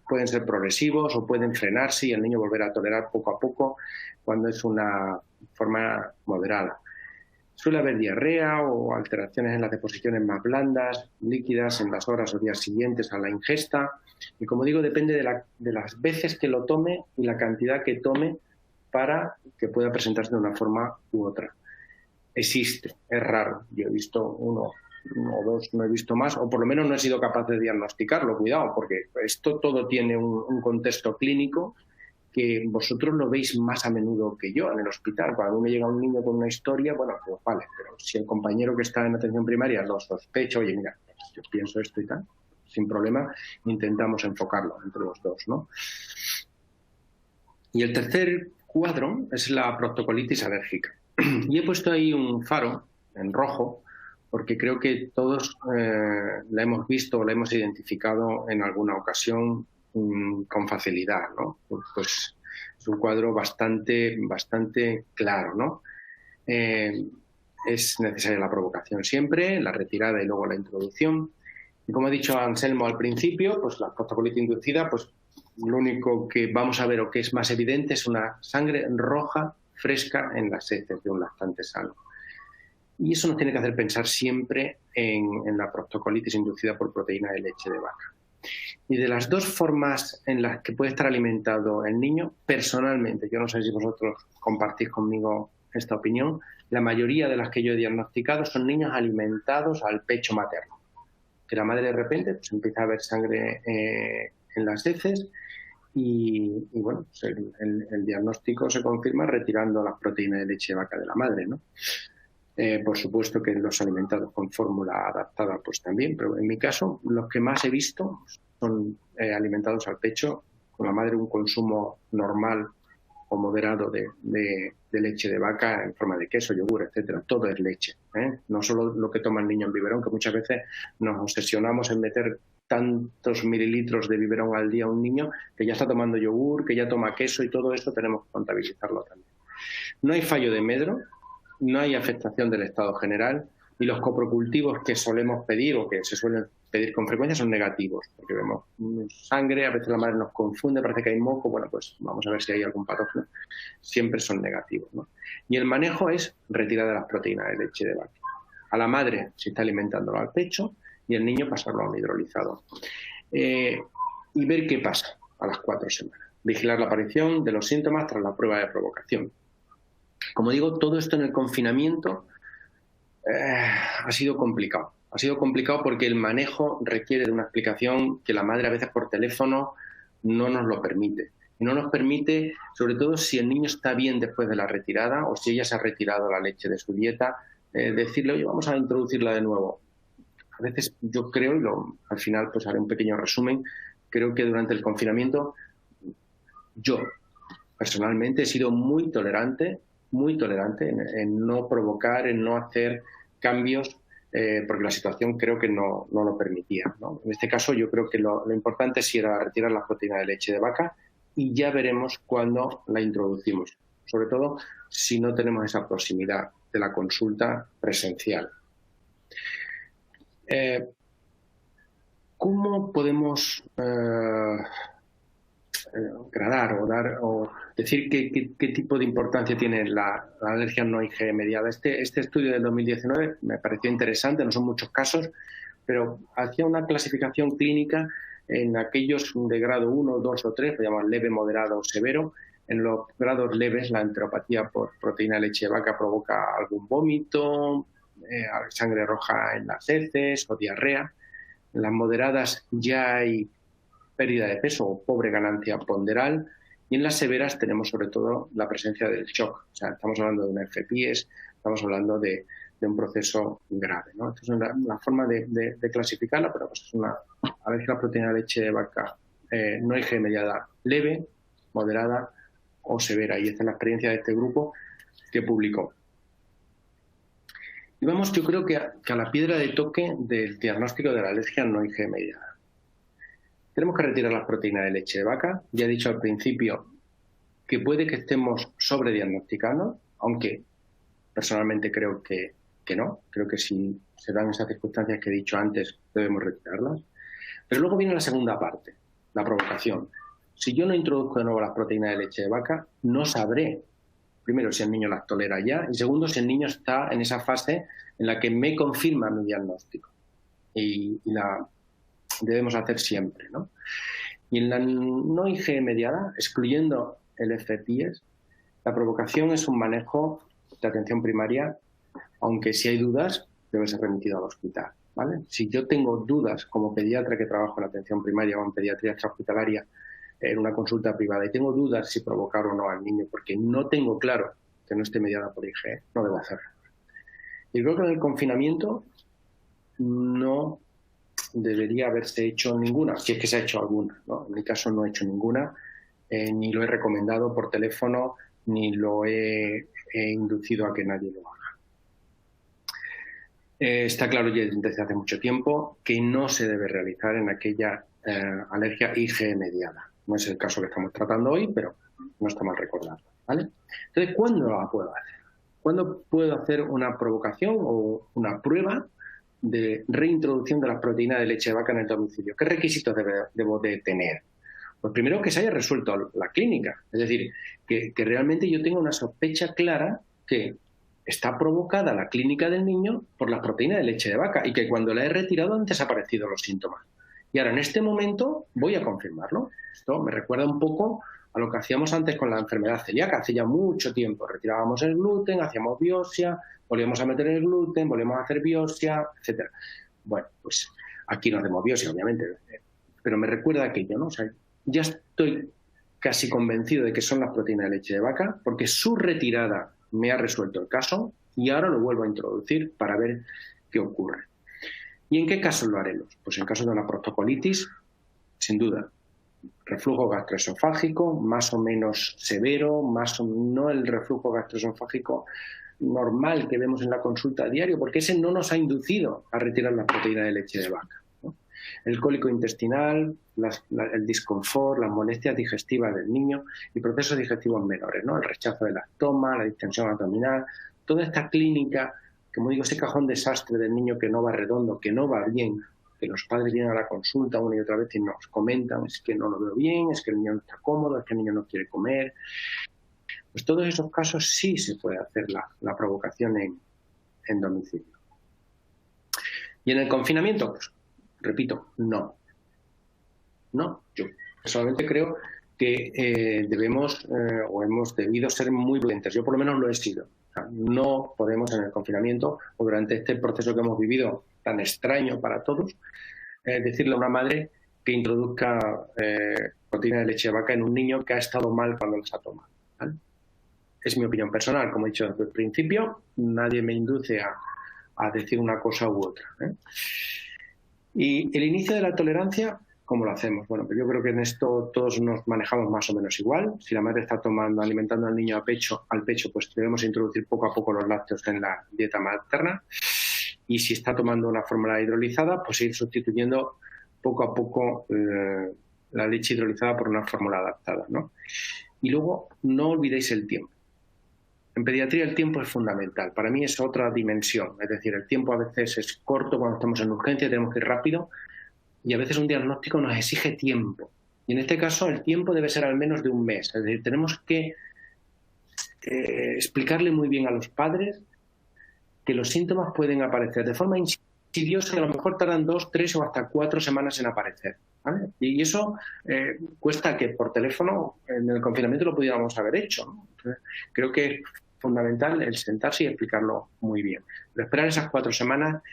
pueden ser progresivos o pueden frenarse y el niño volver a tolerar poco a poco cuando es una forma moderada. Suele haber diarrea o alteraciones en las deposiciones más blandas, líquidas en las horas o días siguientes a la ingesta, y como digo, depende de las veces que lo tome y la cantidad que tome para que pueda presentarse de una forma u otra. Existe, es raro. Yo he visto uno o dos, no he visto más, o por lo menos no he sido capaz de diagnosticarlo. Cuidado, porque esto todo tiene un contexto clínico que vosotros lo veis más a menudo que yo en el hospital. Cuando me llega un niño con una historia, bueno, pues vale, pero si el compañero que está en atención primaria lo sospecha, oye, mira, yo pienso esto y tal, sin problema, intentamos enfocarlo entre los dos, ¿no? Y el tercer cuadro es la proctocolitis alérgica. Y he puesto ahí un faro en rojo porque creo que todos la hemos visto o la hemos identificado en alguna ocasión con facilidad, ¿no? Pues es un cuadro bastante claro, ¿no? Es necesaria la provocación siempre, la retirada y luego la introducción. Y como ha dicho Anselmo al principio, pues la proctocolitis inducida, pues lo único que vamos a ver o que es más evidente es una sangre roja fresca en las heces de un lactante sano. Y eso nos tiene que hacer pensar siempre en la proctocolitis inducida por proteína de leche de vaca. Y de las dos formas en las que puede estar alimentado el niño, personalmente, yo no sé si vosotros compartís conmigo esta opinión, la mayoría de las que yo he diagnosticado son niños alimentados al pecho materno. Que la madre de repente pues, empieza a ver sangre en las heces y bueno, pues el diagnóstico se confirma retirando las proteínas de leche de vaca de la madre, ¿no? Por supuesto que los alimentados con fórmula adaptada pues también, pero en mi caso los que más he visto son alimentados al pecho con la madre un consumo normal o moderado de leche de vaca en forma de queso, yogur, etcétera. Todo es leche, ¿eh? No solo lo que toma el niño en biberón, que muchas veces nos obsesionamos en meter tantos mililitros de biberón al día a un niño que ya está tomando yogur, que ya toma queso, y todo eso tenemos que contabilizarlo también. No hay fallo de medro, no hay afectación del estado general, y los coprocultivos que solemos pedir o que se suelen pedir con frecuencia son negativos, porque vemos sangre, a veces la madre nos confunde, parece que hay moco, bueno, pues vamos a ver si hay algún patógeno, siempre son negativos, ¿no? Y el manejo es retirada de las proteínas de leche de vaca. A la madre se está alimentándolo al pecho y el niño pasarlo a un hidrolizado. Y ver qué pasa a las 4 semanas. Vigilar la aparición de los síntomas tras la prueba de provocación. Como digo, todo esto en el confinamiento ha sido complicado. Ha sido complicado porque el manejo requiere de una explicación que la madre a veces por teléfono no nos lo permite. Y no nos permite, sobre todo si el niño está bien después de la retirada o si ella se ha retirado la leche de su dieta, decirle, oye, vamos a introducirla de nuevo. A veces yo creo, y al final pues haré un pequeño resumen, creo que durante el confinamiento yo personalmente he sido muy tolerante en no provocar, en no hacer cambios, porque la situación creo que no lo permitía, ¿no? En este caso yo creo que lo importante sí era retirar la proteína de leche de vaca y ya veremos cuándo la introducimos, sobre todo si no tenemos esa proximidad de la consulta presencial. ¿Cómo podemos gradar o decir qué tipo de importancia tiene la alergia no IgE mediada? Este estudio del 2019 me pareció interesante, no son muchos casos, pero hacía una clasificación clínica en aquellos de grado 1, 2 o 3, lo llaman leve, moderado o severo. En los grados leves, la enteropatía por proteína de leche de vaca provoca algún vómito, sangre roja en las heces o diarrea. En las moderadas ya hay pérdida de peso o pobre ganancia ponderal, y en las severas tenemos sobre todo la presencia del shock. O sea, estamos hablando de una FPIES, estamos hablando de un proceso grave, ¿no? Esta es una forma de clasificarla, pero pues es una alergia a la proteína de leche de vaca no IgE mediada leve, moderada o severa, y esta es la experiencia de este grupo que publicó. Y vamos, yo creo que a la piedra de toque del diagnóstico de la alergia no IgE mediada. Tenemos que retirar las proteínas de leche de vaca. Ya he dicho al principio que puede que estemos sobrediagnosticando, aunque personalmente creo que no. Creo que si se dan esas circunstancias que he dicho antes, debemos retirarlas. Pero luego viene la segunda parte, la provocación. Si yo no introduzco de nuevo las proteínas de leche de vaca, no sabré, primero, si el niño las tolera ya, y segundo, si el niño está en esa fase en la que me confirma mi diagnóstico. Y la debemos hacer siempre, ¿no? Y en la no IgE mediada, excluyendo el FPIES, la provocación es un manejo de atención primaria, aunque si hay dudas, debe ser remitido al hospital, ¿vale? Si yo tengo dudas como pediatra que trabajo en atención primaria o en pediatría extrahospitalaria en una consulta privada y tengo dudas si provocar o no al niño porque no tengo claro que no esté mediada por IgE, no debo hacerlo. Y creo que en el confinamiento no debería haberse hecho ninguna, si es que se ha hecho alguna, ¿no? En mi caso no he hecho ninguna, ni lo he recomendado por teléfono, ni lo he inducido a que nadie lo haga. Está claro ya desde hace mucho tiempo que no se debe realizar en aquella alergia IgE mediada. No es el caso que estamos tratando hoy, pero no está mal recordarlo, ¿vale? Entonces, ¿cuándo la puedo hacer? ¿Cuándo puedo hacer una provocación o una prueba de reintroducción de las proteínas de leche de vaca en el domicilio? ¿Qué requisitos debo de tener? Pues primero que se haya resuelto la clínica, es decir, que realmente yo tenga una sospecha clara que está provocada la clínica del niño por las proteínas de leche de vaca y que cuando la he retirado han desaparecido los síntomas. Y ahora en este momento voy a confirmarlo. Esto me recuerda un poco a lo que hacíamos antes con la enfermedad celíaca, hace ya mucho tiempo. Retirábamos el gluten, hacíamos biopsia, volvíamos a meter el gluten, volvíamos a hacer biopsia, etcétera. Bueno, pues aquí no hacemos biopsia, obviamente, pero me recuerda aquello, ¿no? O sea, ya estoy casi convencido de que son las proteínas de leche de vaca porque su retirada me ha resuelto el caso y ahora lo vuelvo a introducir para ver qué ocurre. ¿Y en qué casos lo haremos? Pues en caso de una proctocolitis, sin duda. Reflujo gastroesofágico, más o menos severo, no el reflujo gastroesofágico normal que vemos en la consulta a diario, porque ese no nos ha inducido a retirar la proteína de leche de vaca, ¿no? El cólico intestinal, el disconfort, las molestias digestivas del niño y procesos digestivos menores, ¿no? El rechazo del estómago, la distensión abdominal, toda esta clínica, como digo, ese cajón desastre del niño que no va redondo, que no va bien, que los padres vienen a la consulta una y otra vez y nos comentan, es que no lo veo bien, es que el niño no está cómodo, es que el niño no quiere comer. Pues todos esos casos sí se puede hacer la provocación en domicilio. Y en el confinamiento, pues, repito, no. No, yo personalmente creo que debemos o hemos debido ser muy prudentes. Yo por lo menos lo he sido. O sea, no podemos en el confinamiento o durante este proceso que hemos vivido tan extraño para todos, decirle a una madre que introduzca proteína de leche de vaca en un niño que ha estado mal cuando las ha tomado, ¿vale? Es mi opinión personal, como he dicho desde el principio, nadie me induce a decir una cosa u otra, ¿eh? Y el inicio de la tolerancia, ¿cómo lo hacemos? Bueno, pues yo creo que en esto todos nos manejamos más o menos igual. Si la madre está alimentando al niño al pecho, pues debemos introducir poco a poco los lácteos en la dieta materna. Y si está tomando una fórmula hidrolizada, pues ir sustituyendo poco a poco la leche hidrolizada por una fórmula adaptada, ¿no? Y luego, no olvidéis el tiempo. En pediatría el tiempo es fundamental. Para mí es otra dimensión. Es decir, el tiempo a veces es corto cuando estamos en urgencia, tenemos que ir rápido. Y a veces un diagnóstico nos exige tiempo. Y en este caso el tiempo debe ser al menos de un mes. Es decir, tenemos que explicarle muy bien a los padres que los síntomas pueden aparecer de forma insidiosa y a lo mejor tardan 2, 3 o hasta 4 semanas en aparecer, ¿vale? Y eso cuesta que por teléfono en el confinamiento lo pudiéramos haber hecho, ¿no? Entonces, creo que es fundamental el sentarse y explicarlo muy bien. Pero esperar esas 4 semanas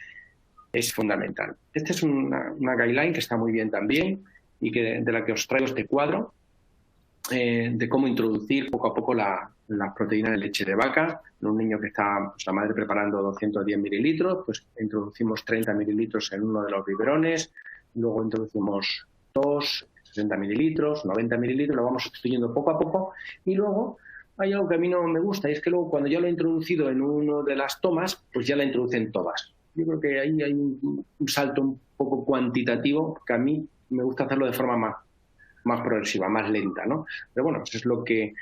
es fundamental. Esta es una guideline que está muy bien también y de la que os traigo este cuadro de cómo introducir poco a poco las proteínas de leche de vaca. En un niño que está la madre preparando 210 mililitros, pues introducimos 30 mililitros en uno de los biberones, luego introducimos 60 mililitros, 90 mililitros, lo vamos sustituyendo poco a poco y luego hay algo que a mí no me gusta y es que luego cuando ya lo he introducido en una de las tomas, pues ya la introducen todas. Yo creo que ahí hay un salto un poco cuantitativo que a mí me gusta hacerlo de forma más progresiva, más lenta, ¿no? Pero bueno, eso es lo que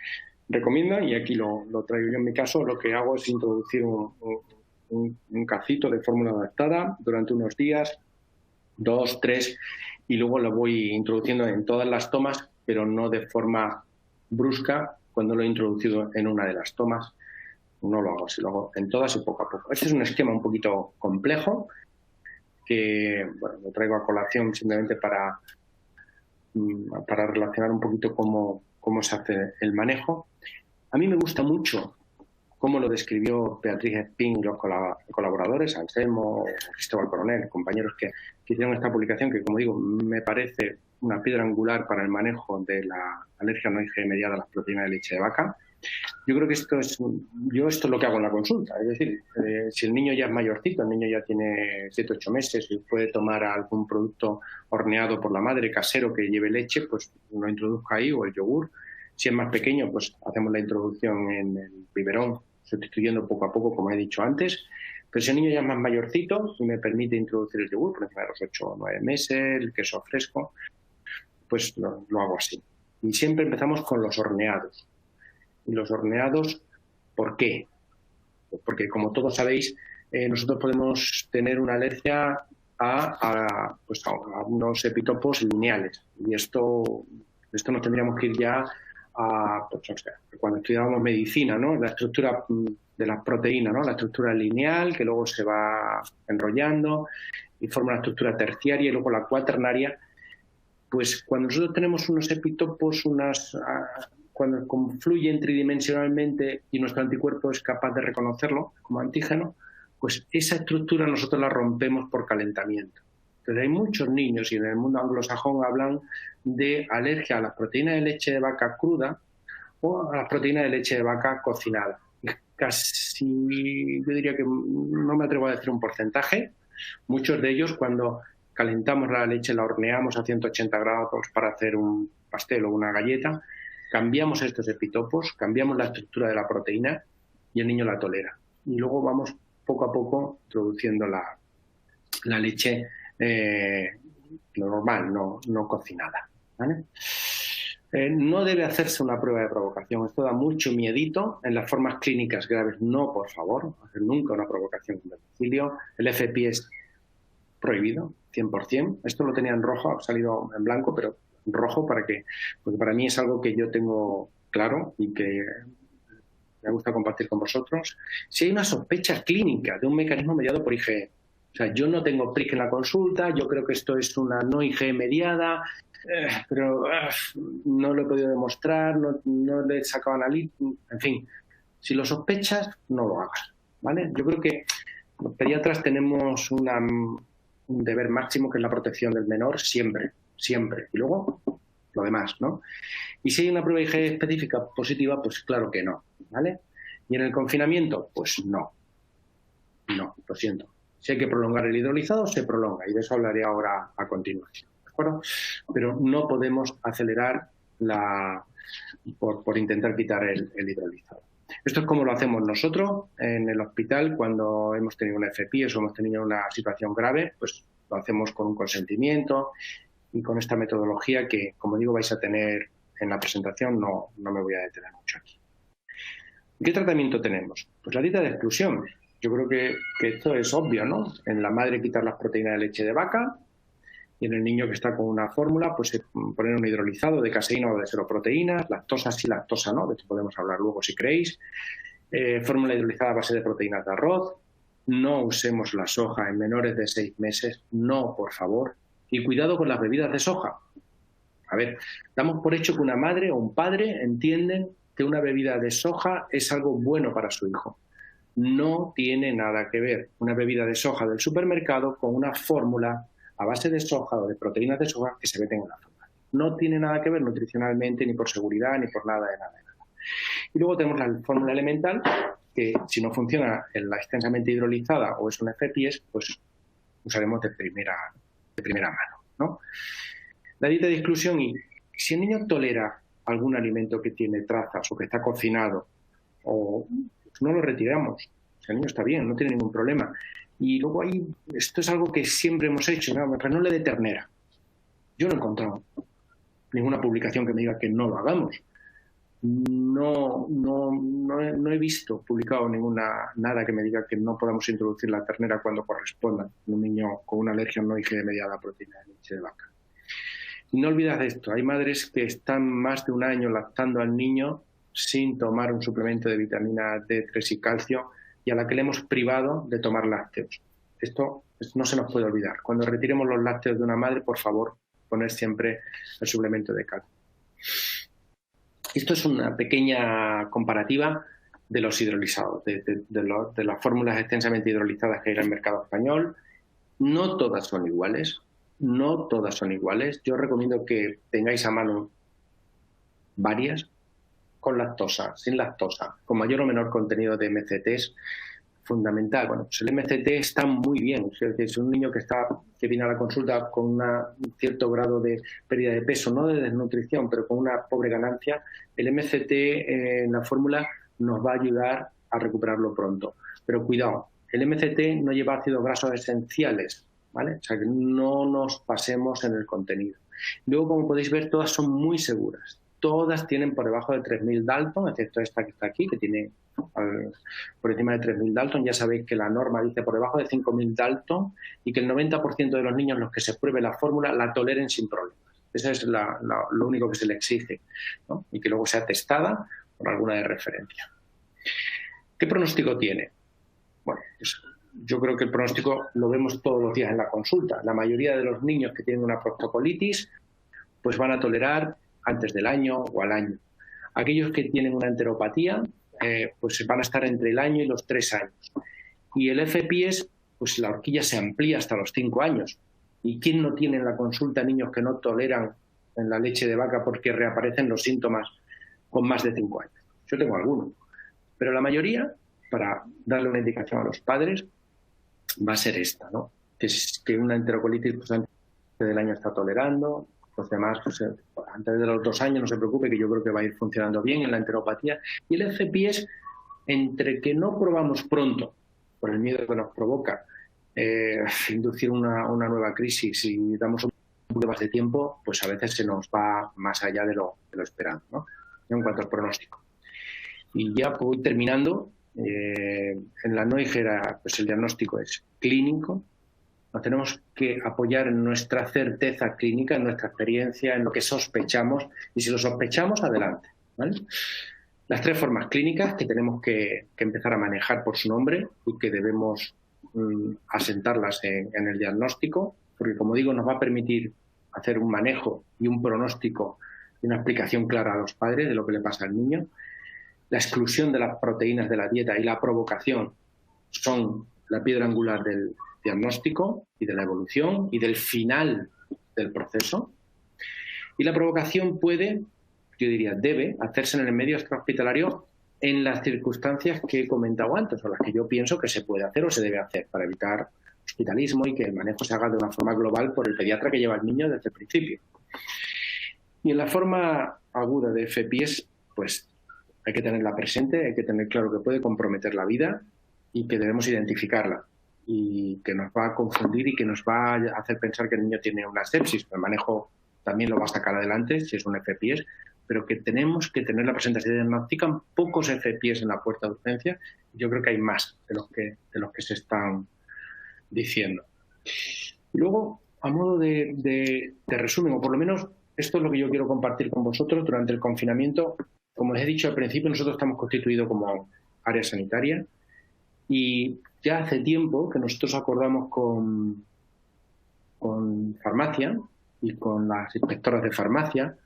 recomienda y aquí lo traigo yo en mi caso. Lo que hago es introducir un cacito de fórmula adaptada durante unos días, 2, 3, y luego lo voy introduciendo en todas las tomas, pero no de forma brusca. Cuando lo he introducido en una de las tomas, no lo hago así, lo hago en todas y poco a poco. Este es un esquema un poquito complejo que, bueno, lo traigo a colación simplemente para relacionar un poquito cómo se hace el manejo. A mí me gusta mucho cómo lo describió Beatriz Espín y los colaboradores, Anselmo, Cristóbal Coronel, compañeros que hicieron esta publicación, que como digo, me parece una piedra angular para el manejo de la alergia no IgE mediada a las proteínas de leche de vaca. Yo creo que esto es lo que hago en la consulta. Es decir, si el niño ya es mayorcito, el niño ya tiene 7, 8 meses y puede tomar algún producto horneado por la madre, casero, que lleve leche, pues lo introduzco ahí, o el yogur. Si es más pequeño, pues hacemos la introducción en el biberón, sustituyendo poco a poco, como he dicho antes. Pero si el niño ya es más mayorcito y me permite introducir el yogur por encima de los 8 o 9 meses, el queso fresco, pues lo hago así. Y siempre empezamos con los horneados. Y los horneados, ¿por qué? Porque, como todos sabéis, nosotros podemos tener una alergia a unos epitopos lineales. Y esto nos tendríamos que ir ya a, pues, o sea, cuando estudiábamos medicina, ¿no? La estructura de las proteínas, ¿no? La estructura lineal, que luego se va enrollando y forma la estructura terciaria y luego la cuaternaria. Pues cuando nosotros tenemos unos epitopos, cuando confluyen tridimensionalmente y nuestro anticuerpo es capaz de reconocerlo como antígeno, pues esa estructura nosotros la rompemos por calentamiento. Entonces hay muchos niños, y en el mundo anglosajón hablan de alergia a las proteínas de leche de vaca cruda o a las proteínas de leche de vaca cocinada. Casi, yo diría que no me atrevo a decir un porcentaje, muchos de ellos cuando calentamos la leche, la horneamos a 180 grados para hacer un pastel o una galleta, cambiamos estos epitopos, cambiamos la estructura de la proteína y el niño la tolera. Y luego vamos poco a poco introduciendo la leche normal, no cocinada, ¿vale? No debe hacerse una prueba de provocación. Esto da mucho miedito. En las formas clínicas graves, no, por favor, hacer nunca una provocación en domicilio. El FPI es prohibido, 100%. Esto lo tenía en rojo, ha salido en blanco, pero en rojo porque para mí es algo que yo tengo claro y que me gusta compartir con vosotros. Si hay una sospecha clínica de un mecanismo mediado por IgE, o sea, yo no tengo prick en la consulta, yo creo que esto es una no IgE mediada, pero no lo he podido demostrar, no le he sacado análisis, en fin, si lo sospechas, no lo hagas, ¿vale? Yo creo que los pediatras tenemos un deber máximo, que es la protección del menor, siempre, y luego lo demás, ¿no? Y si hay una prueba IgE específica positiva, pues claro que no, ¿vale? Y en el confinamiento, pues no, lo siento. Si hay que prolongar el hidrolizado, se prolonga, y de eso hablaré ahora a continuación, ¿de acuerdo? Pero no podemos acelerar por intentar quitar el hidrolizado. Esto es como lo hacemos nosotros en el hospital cuando hemos tenido una FPI o hemos tenido una situación grave, pues lo hacemos con un consentimiento y con esta metodología que, como digo, vais a tener en la presentación, no me voy a detener mucho aquí. ¿Qué tratamiento tenemos? Pues la dieta de exclusión. Yo creo que esto es obvio, ¿no? En la madre quitar las proteínas de leche de vaca y en el niño que está con una fórmula, pues poner un hidrolizado de caseína o de seroproteínas, lactosa sí, lactosa no, de esto podemos hablar luego si queréis. Fórmula hidrolizada a base de proteínas de arroz. No usemos la soja en menores de 6 meses, no, por favor. Y cuidado con las bebidas de soja. A ver, damos por hecho que una madre o un padre entienden que una bebida de soja es algo bueno para su hijo. No tiene nada que ver una bebida de soja del supermercado con una fórmula a base de soja o de proteínas de soja que se meten en la fórmula. No tiene nada que ver nutricionalmente, ni por seguridad, ni por nada de nada. Y luego tenemos la fórmula elemental, que si no funciona en la extensamente hidrolizada o es un FPS, pues usaremos de primera mano, ¿no? La dieta de exclusión, y si el niño tolera algún alimento que tiene trazas o que está cocinado, o pues no lo retiramos. Si el niño está bien, no tiene ningún problema. Y luego esto es algo que siempre hemos hecho, ¿no? Renole de ternera. Yo no he encontrado ninguna publicación que me diga que no lo hagamos. No he visto publicado nada que me diga que no podamos introducir la ternera cuando corresponda en un niño con una alergia no IgE mediada a proteína de leche de vaca. Y no olvides esto, hay madres que están más de un año lactando al niño sin tomar un suplemento de vitamina D3 y calcio, y a la que le hemos privado de tomar lácteos. Esto no se nos puede olvidar. Cuando retiremos los lácteos de una madre, por favor, poner siempre el suplemento de calcio. Esto es una pequeña comparativa de los hidrolizados, de las fórmulas extensamente hidrolizadas que hay en el mercado español. No todas son iguales. No todas son iguales. Yo recomiendo que tengáis a mano varias, con lactosa, sin lactosa, con mayor o menor contenido de MCTs, fundamental. Bueno, pues el MCT está muy bien. Es decir, es un niño que viene a la consulta con un cierto grado de pérdida de peso, no de desnutrición, pero con una pobre ganancia. El MCT en la fórmula nos va a ayudar a recuperarlo pronto. Pero cuidado, el MCT no lleva ácidos grasos esenciales, ¿vale? O sea, que no nos pasemos en el contenido. Luego, como podéis ver, todas son muy seguras. Todas tienen por debajo de 3.000 Dalton, excepto esta que está aquí, que tiene por encima de 3.000 Dalton. Ya sabéis que la norma dice por debajo de 5.000 Dalton y que el 90% de los niños en los que se pruebe la fórmula la toleren sin problemas. Eso es lo único que se le exige, ¿no? Y que luego sea testada por alguna de referencia. ¿Qué pronóstico tiene? Bueno, pues yo creo que el pronóstico lo vemos todos los días en la consulta. La mayoría de los niños que tienen una proctocolitis pues van a tolerar antes del año o al año. Aquellos que tienen una enteropatía pues van a estar entre el año y los 3 años. Y el FPS, pues la horquilla se amplía hasta los 5 años. ¿Y quién no tiene en la consulta niños que no toleran en la leche de vaca porque reaparecen los síntomas con más de 5 años? Yo tengo algunos. Pero la mayoría, para darle una indicación a los padres, va a ser esta, ¿no? Que una enterocolitis pues, antes del año está tolerando. Los demás, pues, antes de los 2 años, no se preocupe, que yo creo que va a ir funcionando bien en la enteropatía. Y el FPS, entre que no probamos pronto, por el miedo que nos provoca inducir una nueva crisis, y damos un poco más de tiempo, pues a veces se nos va más allá de lo esperado, ¿no? En cuanto al pronóstico. Y ya voy terminando. En la no IgE, pues el diagnóstico es clínico. Nos tenemos que apoyar en nuestra certeza clínica, en nuestra experiencia, en lo que sospechamos, y si lo sospechamos, adelante, ¿vale? Las 3 formas clínicas que tenemos que empezar a manejar por su nombre y que debemos asentarlas en el diagnóstico, porque, como digo, nos va a permitir hacer un manejo y un pronóstico y una explicación clara a los padres de lo que le pasa al niño. La exclusión de las proteínas de la dieta y la provocación son la piedra angular del diagnóstico y de la evolución y del final del proceso. Y la provocación puede, yo diría, debe hacerse en el medio extrahospitalario en las circunstancias que he comentado antes, o las que yo pienso que se puede hacer o se debe hacer para evitar hospitalismo y que el manejo se haga de una forma global por el pediatra que lleva al niño desde el principio. Y en la forma aguda de FPS, pues hay que tenerla presente, hay que tener claro que puede comprometer la vida y que debemos identificarla, y que nos va a confundir y que nos va a hacer pensar que el niño tiene una sepsis. El manejo también lo va a sacar adelante si es un FPS, pero que tenemos que tenerla presente. Se diagnostican pocos FPS en la puerta de urgencia. Yo creo que hay más de los que se están diciendo. Luego, a modo de resumen, o por lo menos esto es lo que yo quiero compartir con vosotros durante el confinamiento. Como les he dicho al principio, nosotros estamos constituidos como área sanitaria, y ya hace tiempo que nosotros acordamos con farmacia y con las inspectoras de farmacia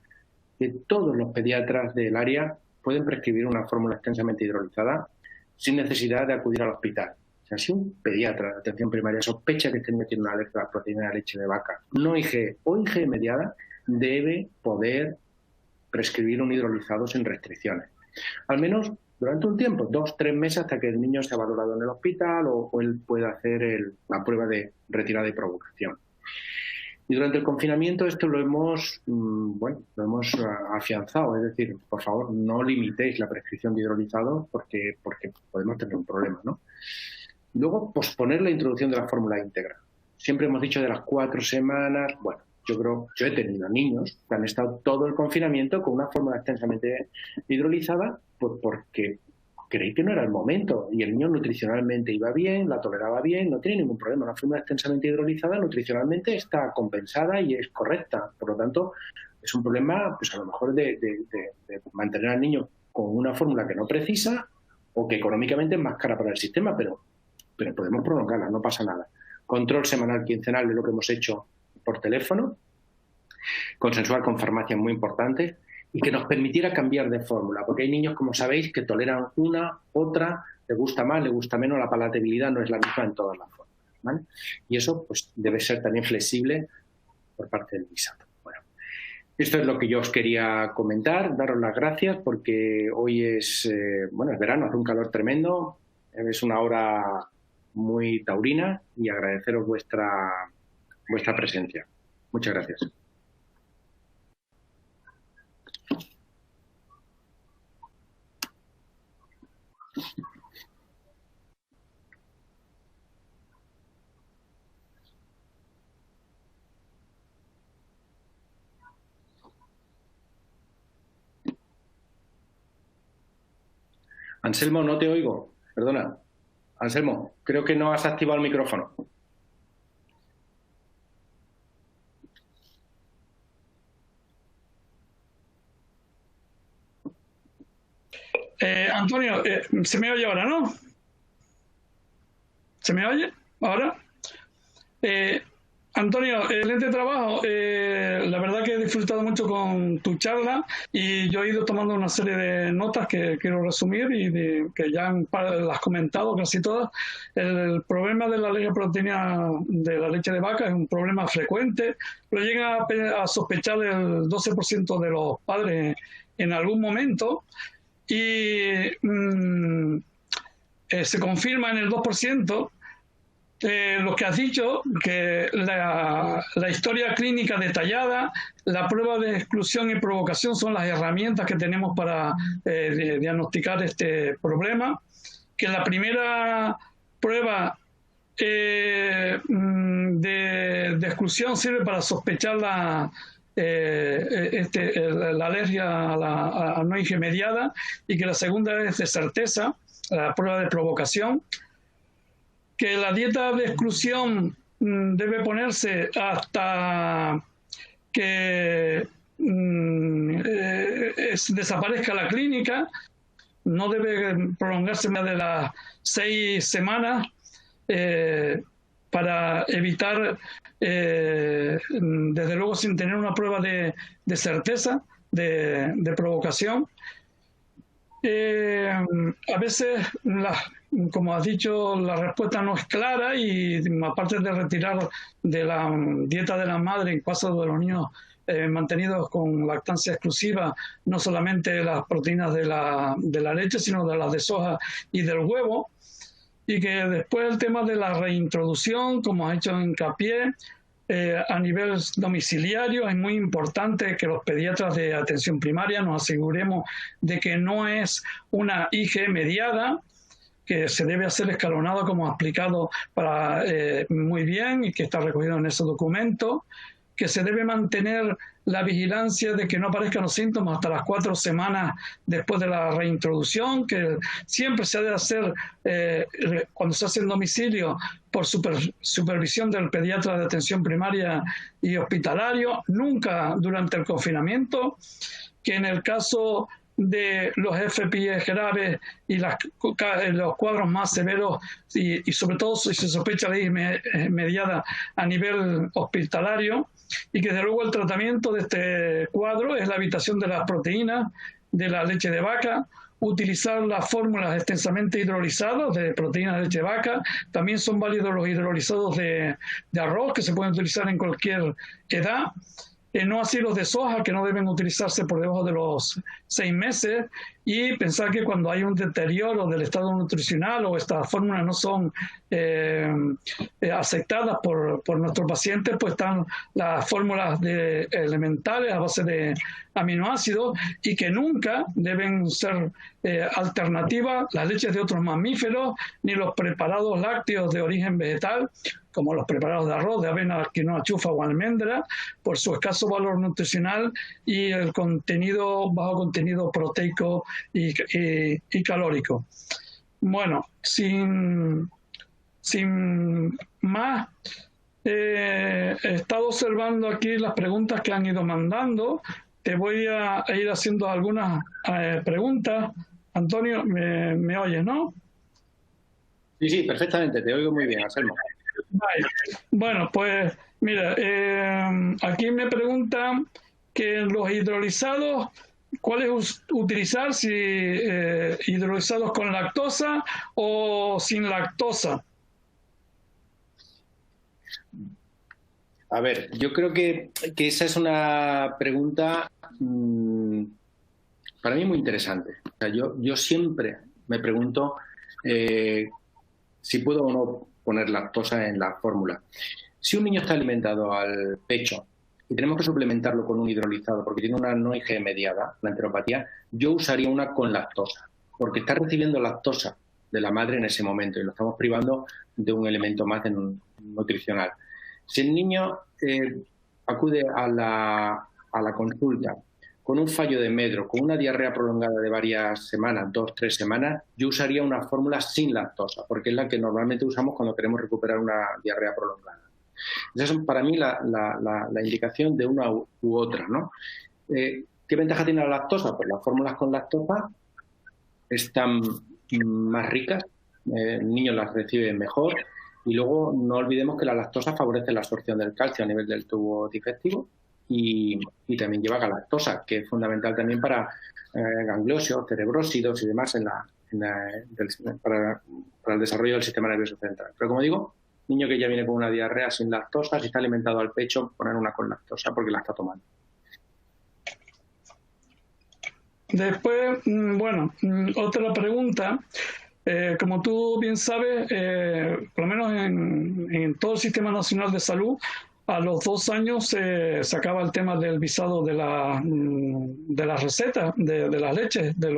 que todos los pediatras del área pueden prescribir una fórmula extensamente hidrolizada sin necesidad de acudir al hospital. O sea, si un pediatra de atención primaria sospecha que este niño tiene una alergia a la proteína de leche de vaca, no IgE o IgE mediada, debe poder prescribir un hidrolizado sin restricciones. Al menos durante un tiempo, 2-3 meses, hasta que el niño sea valorado en el hospital o él pueda hacer la prueba de retirada y provocación. Y durante el confinamiento esto lo hemos afianzado, es decir, por favor, no limitéis la prescripción de hidrolizados porque podemos tener un problema, ¿no? Luego, posponer la introducción de la fórmula íntegra. Siempre hemos dicho de las 4 semanas. Bueno, yo he tenido niños que han estado todo el confinamiento con una fórmula extensamente hidrolizada porque creí que no era el momento y el niño nutricionalmente iba bien, la toleraba bien, no tiene ningún problema. Una fórmula extensamente hidrolizada nutricionalmente está compensada y es correcta. Por lo tanto, es un problema, pues a lo mejor de mantener al niño con una fórmula que no precisa o que económicamente es más cara para el sistema, pero podemos prolongarla, no pasa nada. Control semanal quincenal es lo que hemos hecho por teléfono, consensuar con farmacias muy importantes y que nos permitiera cambiar de fórmula, porque hay niños, como sabéis, que toleran una, otra, le gusta más, le gusta menos, la palatabilidad no es la misma en todas las fórmulas, ¿vale? Y eso pues debe ser también flexible por parte del visato. Bueno, esto es lo que yo os quería comentar, daros las gracias porque hoy es verano, hace un calor tremendo, es una hora muy taurina y agradeceros vuestra presencia. Muchas gracias. Anselmo, no te oigo. Perdona. Anselmo, creo que no has activado el micrófono. Antonio, ¿se me oye ahora, no? ¿Se me oye ahora? Antonio, excelente trabajo. La verdad que he disfrutado mucho con tu charla y yo he ido tomando una serie de notas que quiero resumir y que ya las has comentado casi todas. El problema de la alergia a proteína de la leche de vaca es un problema frecuente. Lo llega a sospechar el 12% de los padres en algún momento y se confirma en el 2%. Lo que has dicho, que la historia clínica detallada, la prueba de exclusión y provocación son las herramientas que tenemos para diagnosticar este problema, que la primera prueba de exclusión sirve para sospechar la alergia a la no IgE mediada y que la segunda es de certeza, la prueba de provocación, que la dieta de exclusión debe ponerse hasta que desaparezca la clínica, no debe prolongarse más de las 6 semanas para evitar, desde luego sin tener una prueba de certeza, de provocación. A veces, como has dicho, la respuesta no es clara y aparte de retirar de la dieta de la madre en caso de los niños mantenidos con lactancia exclusiva, no solamente las proteínas de la leche, sino de las de soja y del huevo, y que después el tema de la reintroducción, como ha hecho hincapié, a nivel domiciliario es muy importante que los pediatras de atención primaria nos aseguremos de que no es una IgE mediada, que se debe hacer escalonado como ha explicado muy bien y que está recogido en ese documento, que se debe mantener la vigilancia de que no aparezcan los síntomas hasta las 4 semanas después de la reintroducción, que siempre se debe hacer cuando se hace en domicilio por supervisión del pediatra de atención primaria y hospitalario, nunca durante el confinamiento, que en el caso de los FPIs graves y los cuadros más severos y sobre todo si se sospecha de IgE mediada a nivel hospitalario, y que desde luego el tratamiento de este cuadro es la evitación de las proteínas de la leche de vaca, utilizar las fórmulas extensamente hidrolizadas de proteínas de leche de vaca. También son válidos los hidrolizados de arroz, que se pueden utilizar en cualquier edad. No así los de soja, que no deben utilizarse por debajo de los 6 meses, y pensar que cuando hay un deterioro del estado nutricional o estas fórmulas no son aceptadas por nuestros pacientes, pues están las fórmulas elementales a base de aminoácidos, y que nunca deben ser alternativas las leches de otros mamíferos ni los preparados lácteos de origen vegetal, como los preparados de arroz, de avena, quinoa, chufa o almendra, por su escaso valor nutricional y el bajo contenido proteico y calórico. Bueno, sin más, he estado observando aquí las preguntas que han ido mandando. Te voy a ir haciendo algunas preguntas. Antonio, ¿me oyes, no? Sí, perfectamente, te oigo muy bien, Anselmo. Vale. Bueno, pues mira, aquí me preguntan que los hidrolizados, ¿cuáles utilizar? Si hidrolizados con lactosa o sin lactosa. A ver, yo creo que esa es una pregunta para mí muy interesante. O sea, yo siempre me pregunto si puedo o no poner lactosa en la fórmula. Si un niño está alimentado al pecho y tenemos que suplementarlo con un hidrolizado porque tiene una no IgE mediada, la enteropatía, yo usaría una con lactosa, porque está recibiendo lactosa de la madre en ese momento y lo estamos privando de un elemento más nutricional. Si el niño acude a la consulta con un fallo de medro, con una diarrea prolongada de varias semanas, 2-3 semanas, yo usaría una fórmula sin lactosa, porque es la que normalmente usamos cuando queremos recuperar una diarrea prolongada. Esa es para mí la indicación de una u otra, ¿no? ¿Qué ventaja tiene la lactosa? Pues las fórmulas con lactosa están más ricas, el niño las recibe mejor, y luego no olvidemos que la lactosa favorece la absorción del calcio a nivel del tubo digestivo y también lleva galactosa, que es fundamental también para gangliosidos, cerebrósidos y demás para el desarrollo del sistema nervioso central. Pero como digo, niño que ya viene con una diarrea sin lactosa, si está alimentado al pecho, poner una con lactosa porque la está tomando. Después, bueno, otra pregunta. Como tú bien sabes, por lo menos en todo el Sistema Nacional de Salud, a los 2 años se acaba el tema del visado de las recetas, de las leches, de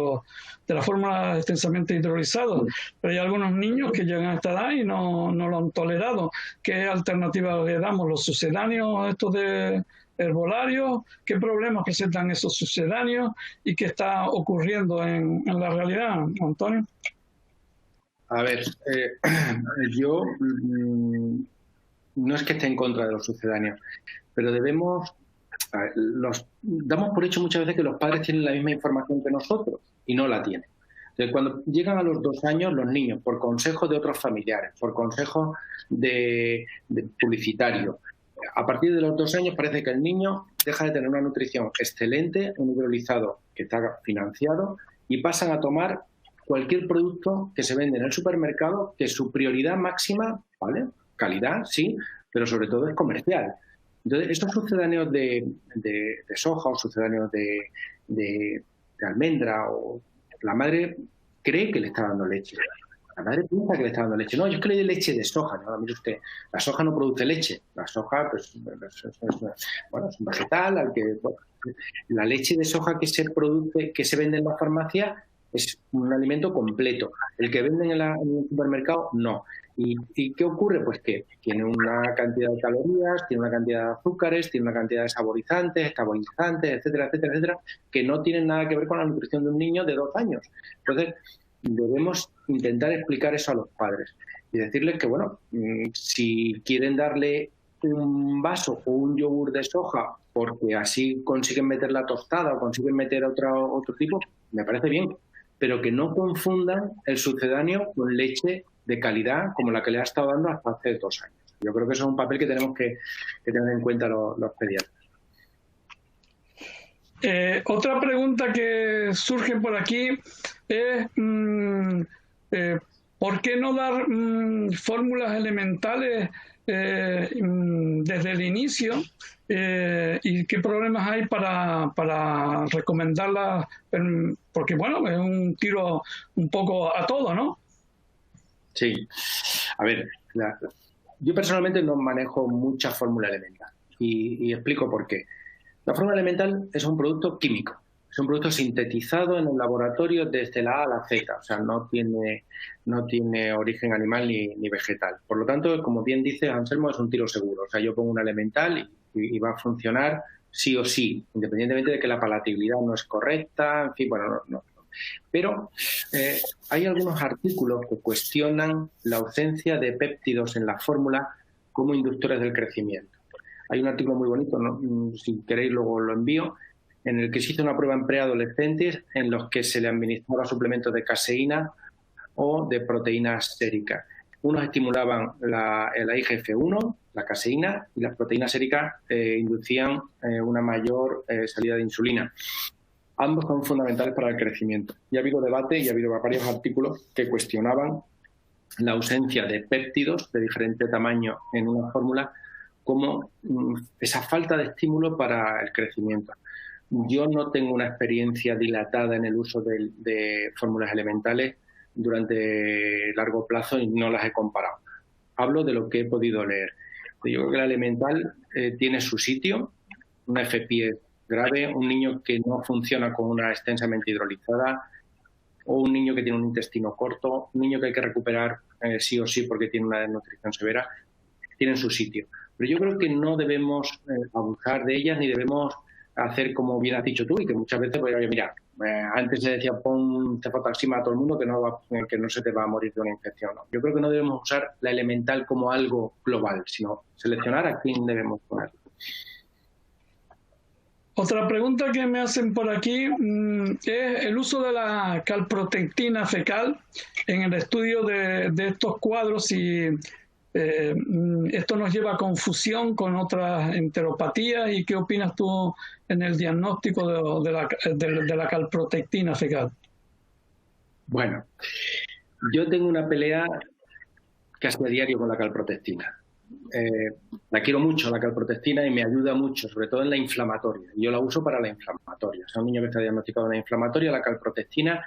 las fórmulas extensamente hidrolizadas. Pero hay algunos niños que llegan a esta edad y no lo han tolerado. ¿Qué alternativa le damos? ¿Los sucedáneos estos de herbolarios? ¿Qué problemas presentan esos sucedáneos? ¿Y qué está ocurriendo en la realidad, Antonio? A ver, yo no es que esté en contra de los sucedáneos, pero damos por hecho muchas veces que los padres tienen la misma información que nosotros y no la tienen. Entonces, cuando llegan a los 2 años, los niños, por consejo de otros familiares, por consejo de publicitario, a partir de los 2 años parece que el niño deja de tener una nutrición excelente, un hidrolizado que está financiado, y pasan a tomar cualquier producto que se vende en el supermercado, que su prioridad máxima, ¿vale? Calidad, sí, pero sobre todo es comercial. Entonces, estos sucedáneos de soja o sucedáneos de almendra, o la madre cree que le está dando leche. La madre piensa que le está dando leche. No, yo es que le doy leche de soja. No, mire usted, la soja no produce leche. La soja, pues, es un vegetal al que... Bueno, la leche de soja que se produce, que se vende en la farmacia, es un alimento completo. El que venden en el supermercado, no. ¿Y qué ocurre? Pues que tiene una cantidad de calorías, tiene una cantidad de azúcares, tiene una cantidad de saborizantes, estabilizantes, etcétera, etcétera, etcétera, que no tienen nada que ver con la nutrición de un niño de 2 años. Entonces, debemos intentar explicar eso a los padres y decirles que, bueno, si quieren darle un vaso o un yogur de soja porque así consiguen meter la tostada o consiguen meter otro tipo, me parece bien, pero que no confundan el sucedáneo con leche de calidad como la que le ha estado dando hasta hace 2 años. Yo creo que eso es un papel que tenemos que tener en cuenta los pediatras. Otra pregunta que surge por aquí es ¿por qué no dar fórmulas elementales desde el inicio? ¿Y qué problemas hay para recomendarlas? Porque, bueno, es un tiro un poco a todo, ¿no? Sí. A ver, yo personalmente no manejo mucha fórmula elemental y explico por qué. La fórmula elemental es un producto químico, es un producto sintetizado en el laboratorio desde la A a la Z, o sea, no tiene origen animal ni vegetal. Por lo tanto, como bien dice Anselmo, es un tiro seguro. O sea, yo pongo una elemental y va a funcionar sí o sí, independientemente de que la palatabilidad no es correcta, en fin, bueno, no. Pero hay algunos artículos que cuestionan la ausencia de péptidos en la fórmula como inductores del crecimiento. Hay un artículo muy bonito, ¿no? Si queréis luego lo envío, en el que se hizo una prueba en preadolescentes en los que se le administraba suplementos de caseína o de proteínas séricas. Unos estimulaban la IGF-1, la caseína, y las proteínas séricas inducían una mayor salida de insulina. Ambos son fundamentales para el crecimiento. Y ha habido debate y ha habido varios artículos que cuestionaban la ausencia de péptidos de diferente tamaño en una fórmula como esa falta de estímulo para el crecimiento. Yo no tengo una experiencia dilatada en el uso de fórmulas elementales durante largo plazo y no las he comparado. Hablo de lo que he podido leer. Yo creo que la elemental tiene su sitio, una FPI grave, un niño que no funciona con una extensamente hidrolizada, o un niño que tiene un intestino corto, un niño que hay que recuperar sí o sí porque tiene una desnutrición severa, tienen su sitio. Pero yo creo que no debemos abusar de ellas ni debemos hacer como bien has dicho tú y que muchas veces, pues, oye, mira, antes se decía pon cefotaxima a todo el mundo que no se te va a morir de una infección. ¿No? Yo creo que no debemos usar la elemental como algo global, sino seleccionar a quién debemos poner. Otra pregunta que me hacen por aquí es el uso de la calprotectina fecal en el estudio de estos cuadros y esto nos lleva a confusión con otras enteropatías. ¿Y qué opinas tú en el diagnóstico de la calprotectina fecal? Bueno, yo tengo una pelea casi a diario con la calprotectina. La quiero mucho, la calprotectina, y me ayuda mucho, sobre todo en la inflamatoria. Yo la uso para la inflamatoria. O sea, un niño que está diagnosticado de una inflamatoria, la calprotectina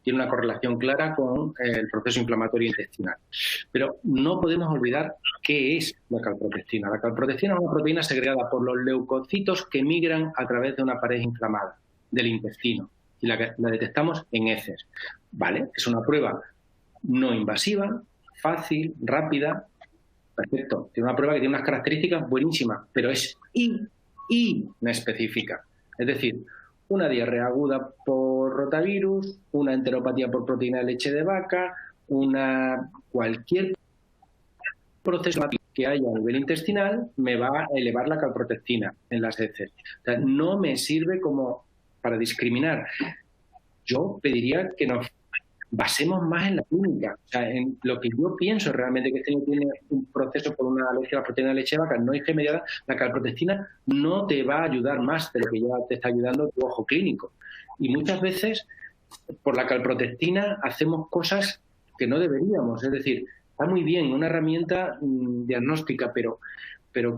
tiene una correlación clara con el proceso inflamatorio intestinal. Pero no podemos olvidar qué es la calprotectina. La calprotectina es una proteína segregada por los leucocitos que migran a través de una pared inflamada del intestino y la detectamos en heces. ¿Vale? Es una prueba no invasiva, fácil, rápida. Perfecto. Tiene una prueba que tiene unas características buenísimas, pero es inespecífica. Es decir, una diarrea aguda por rotavirus, una enteropatía por proteína de leche de vaca, cualquier proceso que haya a nivel intestinal me va a elevar la calprotectina en las heces. O sea, no me sirve como para discriminar. Yo pediría que nos basemos más en la clínica, o sea, en lo que yo pienso realmente que este niño tiene un proceso por una alergia a la proteína de leche de vaca no IG mediada. La calprotectina no te va a ayudar más de lo que ya te está ayudando tu ojo clínico. Y muchas veces por la calprotectina hacemos cosas que no deberíamos. Es decir, está muy bien, una herramienta diagnóstica, pero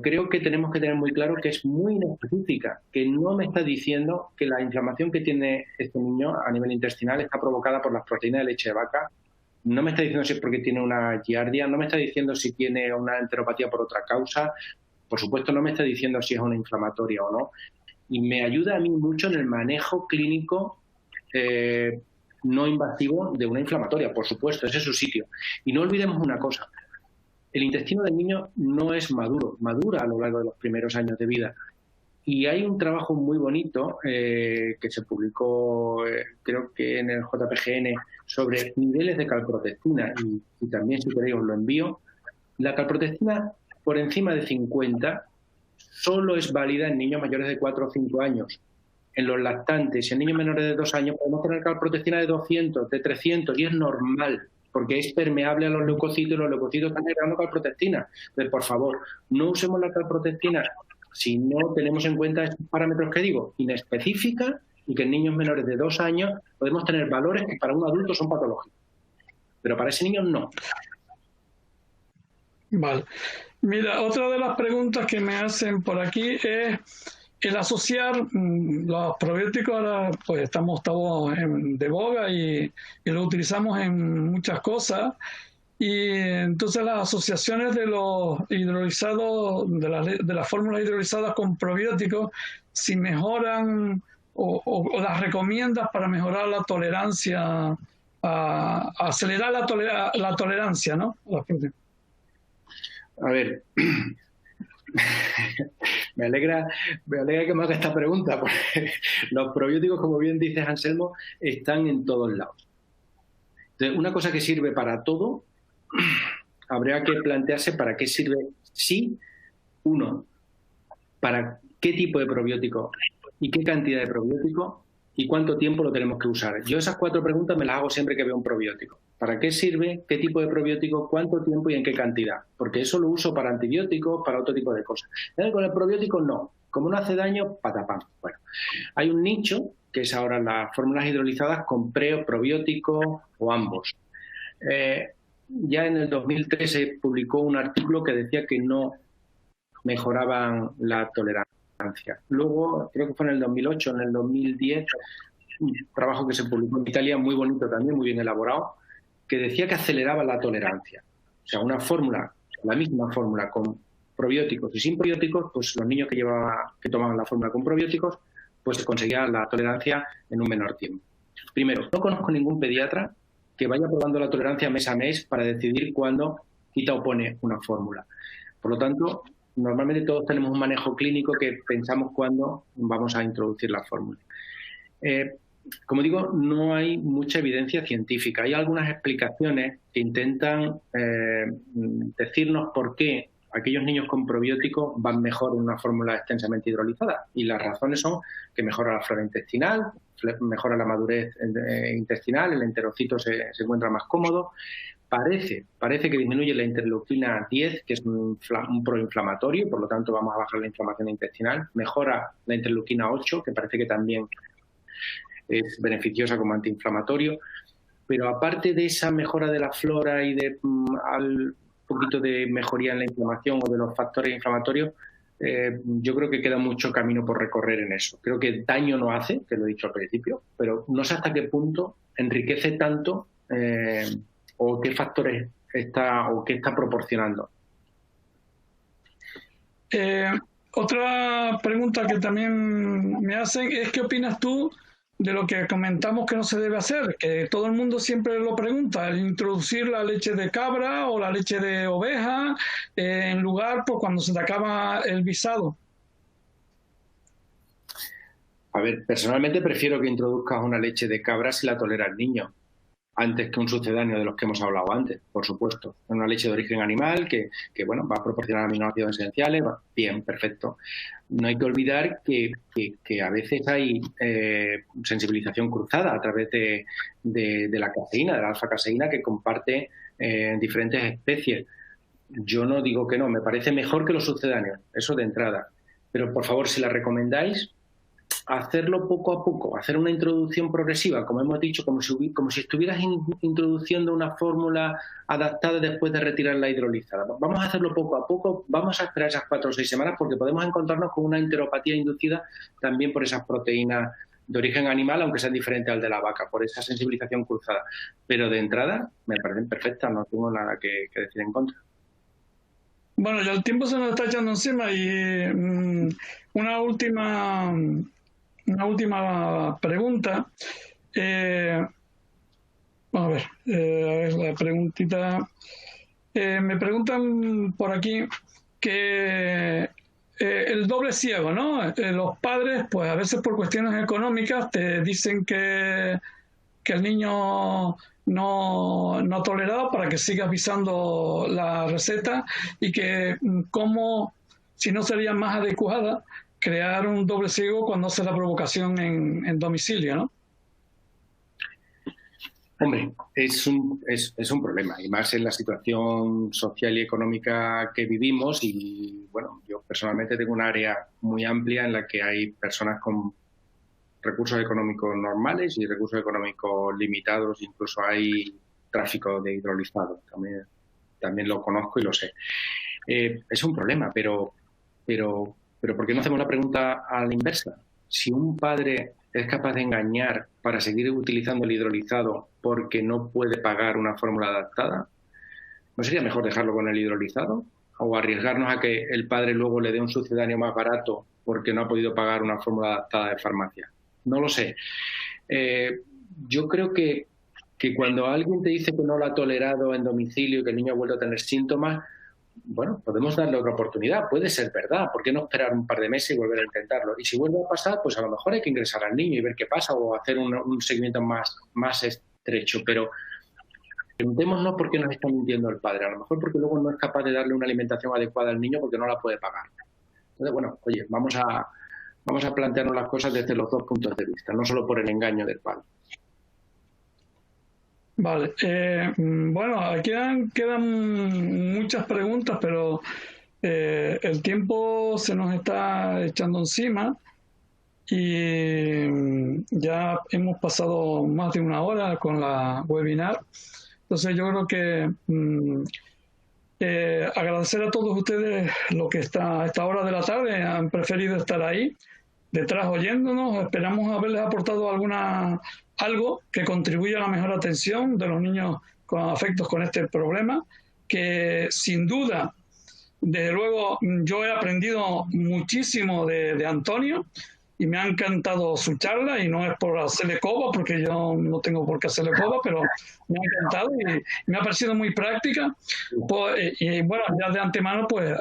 creo que tenemos que tener muy claro que es muy inespecífica, que no me está diciendo que la inflamación que tiene este niño a nivel intestinal está provocada por las proteínas de leche de vaca, no me está diciendo si es porque tiene una giardia, no me está diciendo si tiene una enteropatía por otra causa, por supuesto no me está diciendo si es una inflamatoria o no, y me ayuda a mí mucho en el manejo clínico no invasivo de una inflamatoria, por supuesto, ese es su sitio. Y no olvidemos una cosa. El intestino del niño no es maduro, madura a lo largo de los primeros años de vida. Y hay un trabajo muy bonito que se publicó, creo que en el JPGN, sobre niveles de calprotectina, y también, si queréis, os lo envío. La calprotectina por encima de 50 solo es válida en niños mayores de 4 o 5 años. En los lactantes y en niños menores de 2 años podemos tener calprotectina de 200, de 300, y es normal, porque es permeable a los leucocitos y los leucocitos están generando calprotectina. Entonces, por favor, no usemos la calprotectina si no tenemos en cuenta estos parámetros que digo, inespecífica, y que en niños menores de 2 años podemos tener valores que para un adulto son patológicos, pero para ese niño no. Vale. Mira, otra de las preguntas que me hacen por aquí es el asociar los probióticos, ahora pues estamos de boga y lo utilizamos en muchas cosas, y entonces las asociaciones de los hidrolizados, de las fórmulas hidrolizadas con probióticos, si mejoran o las recomiendas para mejorar la tolerancia, acelerar la tolerancia, ¿no? A ver, me alegra que me haga esta pregunta, porque los probióticos, como bien dices, Anselmo, están en todos lados. Entonces, una cosa que sirve para todo, habría que plantearse para qué sirve, sí, uno, para qué tipo de probiótico y qué cantidad de probiótico y cuánto tiempo lo tenemos que usar. Yo esas 4 preguntas me las hago siempre que veo un probiótico. ¿Para qué sirve? ¿Qué tipo de probiótico? ¿Cuánto tiempo y en qué cantidad? Porque eso lo uso para antibióticos, para otro tipo de cosas. Con el probiótico no. Como no hace daño, patapam. Bueno, hay un nicho que es ahora las fórmulas hidrolizadas con probiótico o ambos. Ya en el 2003 se publicó un artículo que decía que no mejoraban la tolerancia. Luego, creo que fue en el 2008, en el 2010, un trabajo que se publicó en Italia, muy bonito también, muy bien elaborado, que decía que aceleraba la tolerancia. O sea, una fórmula, la misma fórmula con probióticos y sin probióticos, pues los niños que tomaban la fórmula con probióticos, pues se conseguía la tolerancia en un menor tiempo. Primero, no conozco ningún pediatra que vaya probando la tolerancia mes a mes para decidir cuándo quita o pone una fórmula. Por lo tanto, normalmente todos tenemos un manejo clínico que pensamos cuándo vamos a introducir la fórmula. Como digo, no hay mucha evidencia científica. Hay algunas explicaciones que intentan decirnos por qué aquellos niños con probióticos van mejor en una fórmula extensamente hidrolizada. Y las razones son que mejora la flora intestinal, mejora la madurez intestinal, el enterocito se encuentra más cómodo. Parece que disminuye la interleuquina 10, que es un proinflamatorio, y por lo tanto vamos a bajar la inflamación intestinal. Mejora la interleuquina 8, que parece que también es beneficiosa como antiinflamatorio. Pero aparte de esa mejora de la flora y de un poquito de mejoría en la inflamación o de los factores inflamatorios, yo creo que queda mucho camino por recorrer en eso. Creo que daño no hace, que lo he dicho al principio, pero no sé hasta qué punto enriquece tanto o qué factores qué está proporcionando. Otra pregunta que también me hacen es ¿qué opinas tú de lo que comentamos que no se debe hacer? Que todo el mundo siempre lo pregunta, el introducir la leche de cabra o la leche de oveja en lugar por cuando se te acaba el visado. A ver, personalmente prefiero que introduzcas una leche de cabra si la tolera el niño, antes que un sucedáneo de los que hemos hablado antes, por supuesto. Una leche de origen animal que bueno, va a proporcionar aminoácidos esenciales, bien, perfecto. No hay que olvidar que a veces hay sensibilización cruzada a través de la caseína, de la alfa-caseína, que comparte diferentes especies. Yo no digo que no, me parece mejor que los sucedáneos, eso de entrada. Pero, por favor, si la recomendáis, hacerlo poco a poco, hacer una introducción progresiva, como hemos dicho, como si estuvieras introduciendo una fórmula adaptada después de retirar la hidrolizada. Vamos a hacerlo poco a poco, vamos a esperar esas 4 o 6 semanas porque podemos encontrarnos con una enteropatía inducida también por esas proteínas de origen animal, aunque sean diferentes al de la vaca, por esa sensibilización cruzada. Pero de entrada me parecen perfectas, no tengo nada que decir en contra. Bueno, ya el tiempo se nos está echando encima y una última pregunta. Vamos a ver la preguntita. Me preguntan por aquí que el doble ciego, ¿no? Los padres, pues a veces por cuestiones económicas te dicen que el niño no tolerado para que sigas pisando la receta y que como si no sería más adecuada crear un doble ciego cuando hace la provocación en domicilio, ¿no? Hombre, es un problema, y más en la situación social y económica que vivimos. Y bueno, yo personalmente tengo un área muy amplia en la que hay personas con recursos económicos normales y recursos económicos limitados, incluso hay tráfico de hidrolizado, también lo conozco y lo sé. Es un problema, pero ¿por qué no hacemos la pregunta a la inversa? Si un padre es capaz de engañar para seguir utilizando el hidrolizado porque no puede pagar una fórmula adaptada, ¿no sería mejor dejarlo con el hidrolizado? ¿O arriesgarnos a que el padre luego le dé un sucedáneo más barato porque no ha podido pagar una fórmula adaptada de farmacia? No lo sé. Yo creo que cuando alguien te dice que no lo ha tolerado en domicilio y que el niño ha vuelto a tener síntomas, bueno, podemos darle otra oportunidad. Puede ser verdad. ¿Por qué no esperar un par de meses y volver a intentarlo? Y si vuelve a pasar, pues a lo mejor hay que ingresar al niño y ver qué pasa o hacer un seguimiento más estrecho. Pero preguntémonos por qué nos está mintiendo el padre. A lo mejor porque luego no es capaz de darle una alimentación adecuada al niño porque no la puede pagar. Entonces, bueno, oye, vamos a plantearnos las cosas desde los dos puntos de vista, no solo por el engaño del padre. Vale, bueno, aquí quedan muchas preguntas, pero el tiempo se nos está echando encima y ya hemos pasado más de una hora con la webinar. Entonces yo creo que agradecer a todos ustedes lo que a esta hora de la tarde han preferido estar ahí detrás oyéndonos. Esperamos haberles aportado algo que contribuya a la mejor atención de los niños con afectos con este problema, que sin duda, desde luego, yo he aprendido muchísimo de Antonio y me ha encantado su charla, y no es por hacerle coba, porque yo no tengo por qué hacerle coba, pero me ha encantado y me ha parecido muy práctica. Y bueno, ya de antemano, pues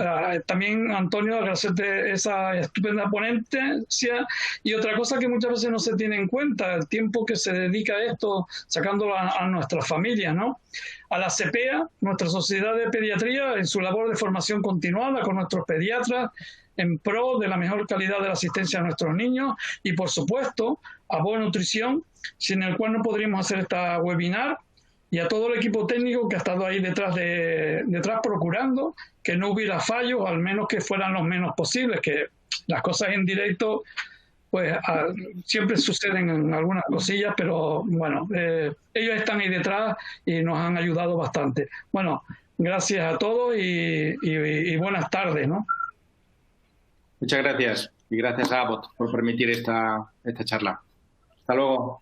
también, Antonio, agradecerte esa estupenda ponencia. Y otra cosa que muchas veces no se tiene en cuenta, el tiempo que se dedica a esto, sacándolo a nuestras familias, ¿no? A la CEPEA, nuestra Sociedad de Pediatría, en su labor de formación continuada con nuestros pediatras, en pro de la mejor calidad de la asistencia a nuestros niños, y por supuesto a Boa Nutrición, sin el cual no podríamos hacer esta webinar, y a todo el equipo técnico que ha estado ahí detrás procurando que no hubiera fallos, al menos que fueran los menos posibles, que las cosas en directo pues siempre suceden en algunas cosillas, pero bueno, ellos están ahí detrás y nos han ayudado bastante. Bueno, gracias a todos y buenas tardes, ¿no? Muchas gracias, y gracias a Abbott por permitir esta charla. Hasta luego.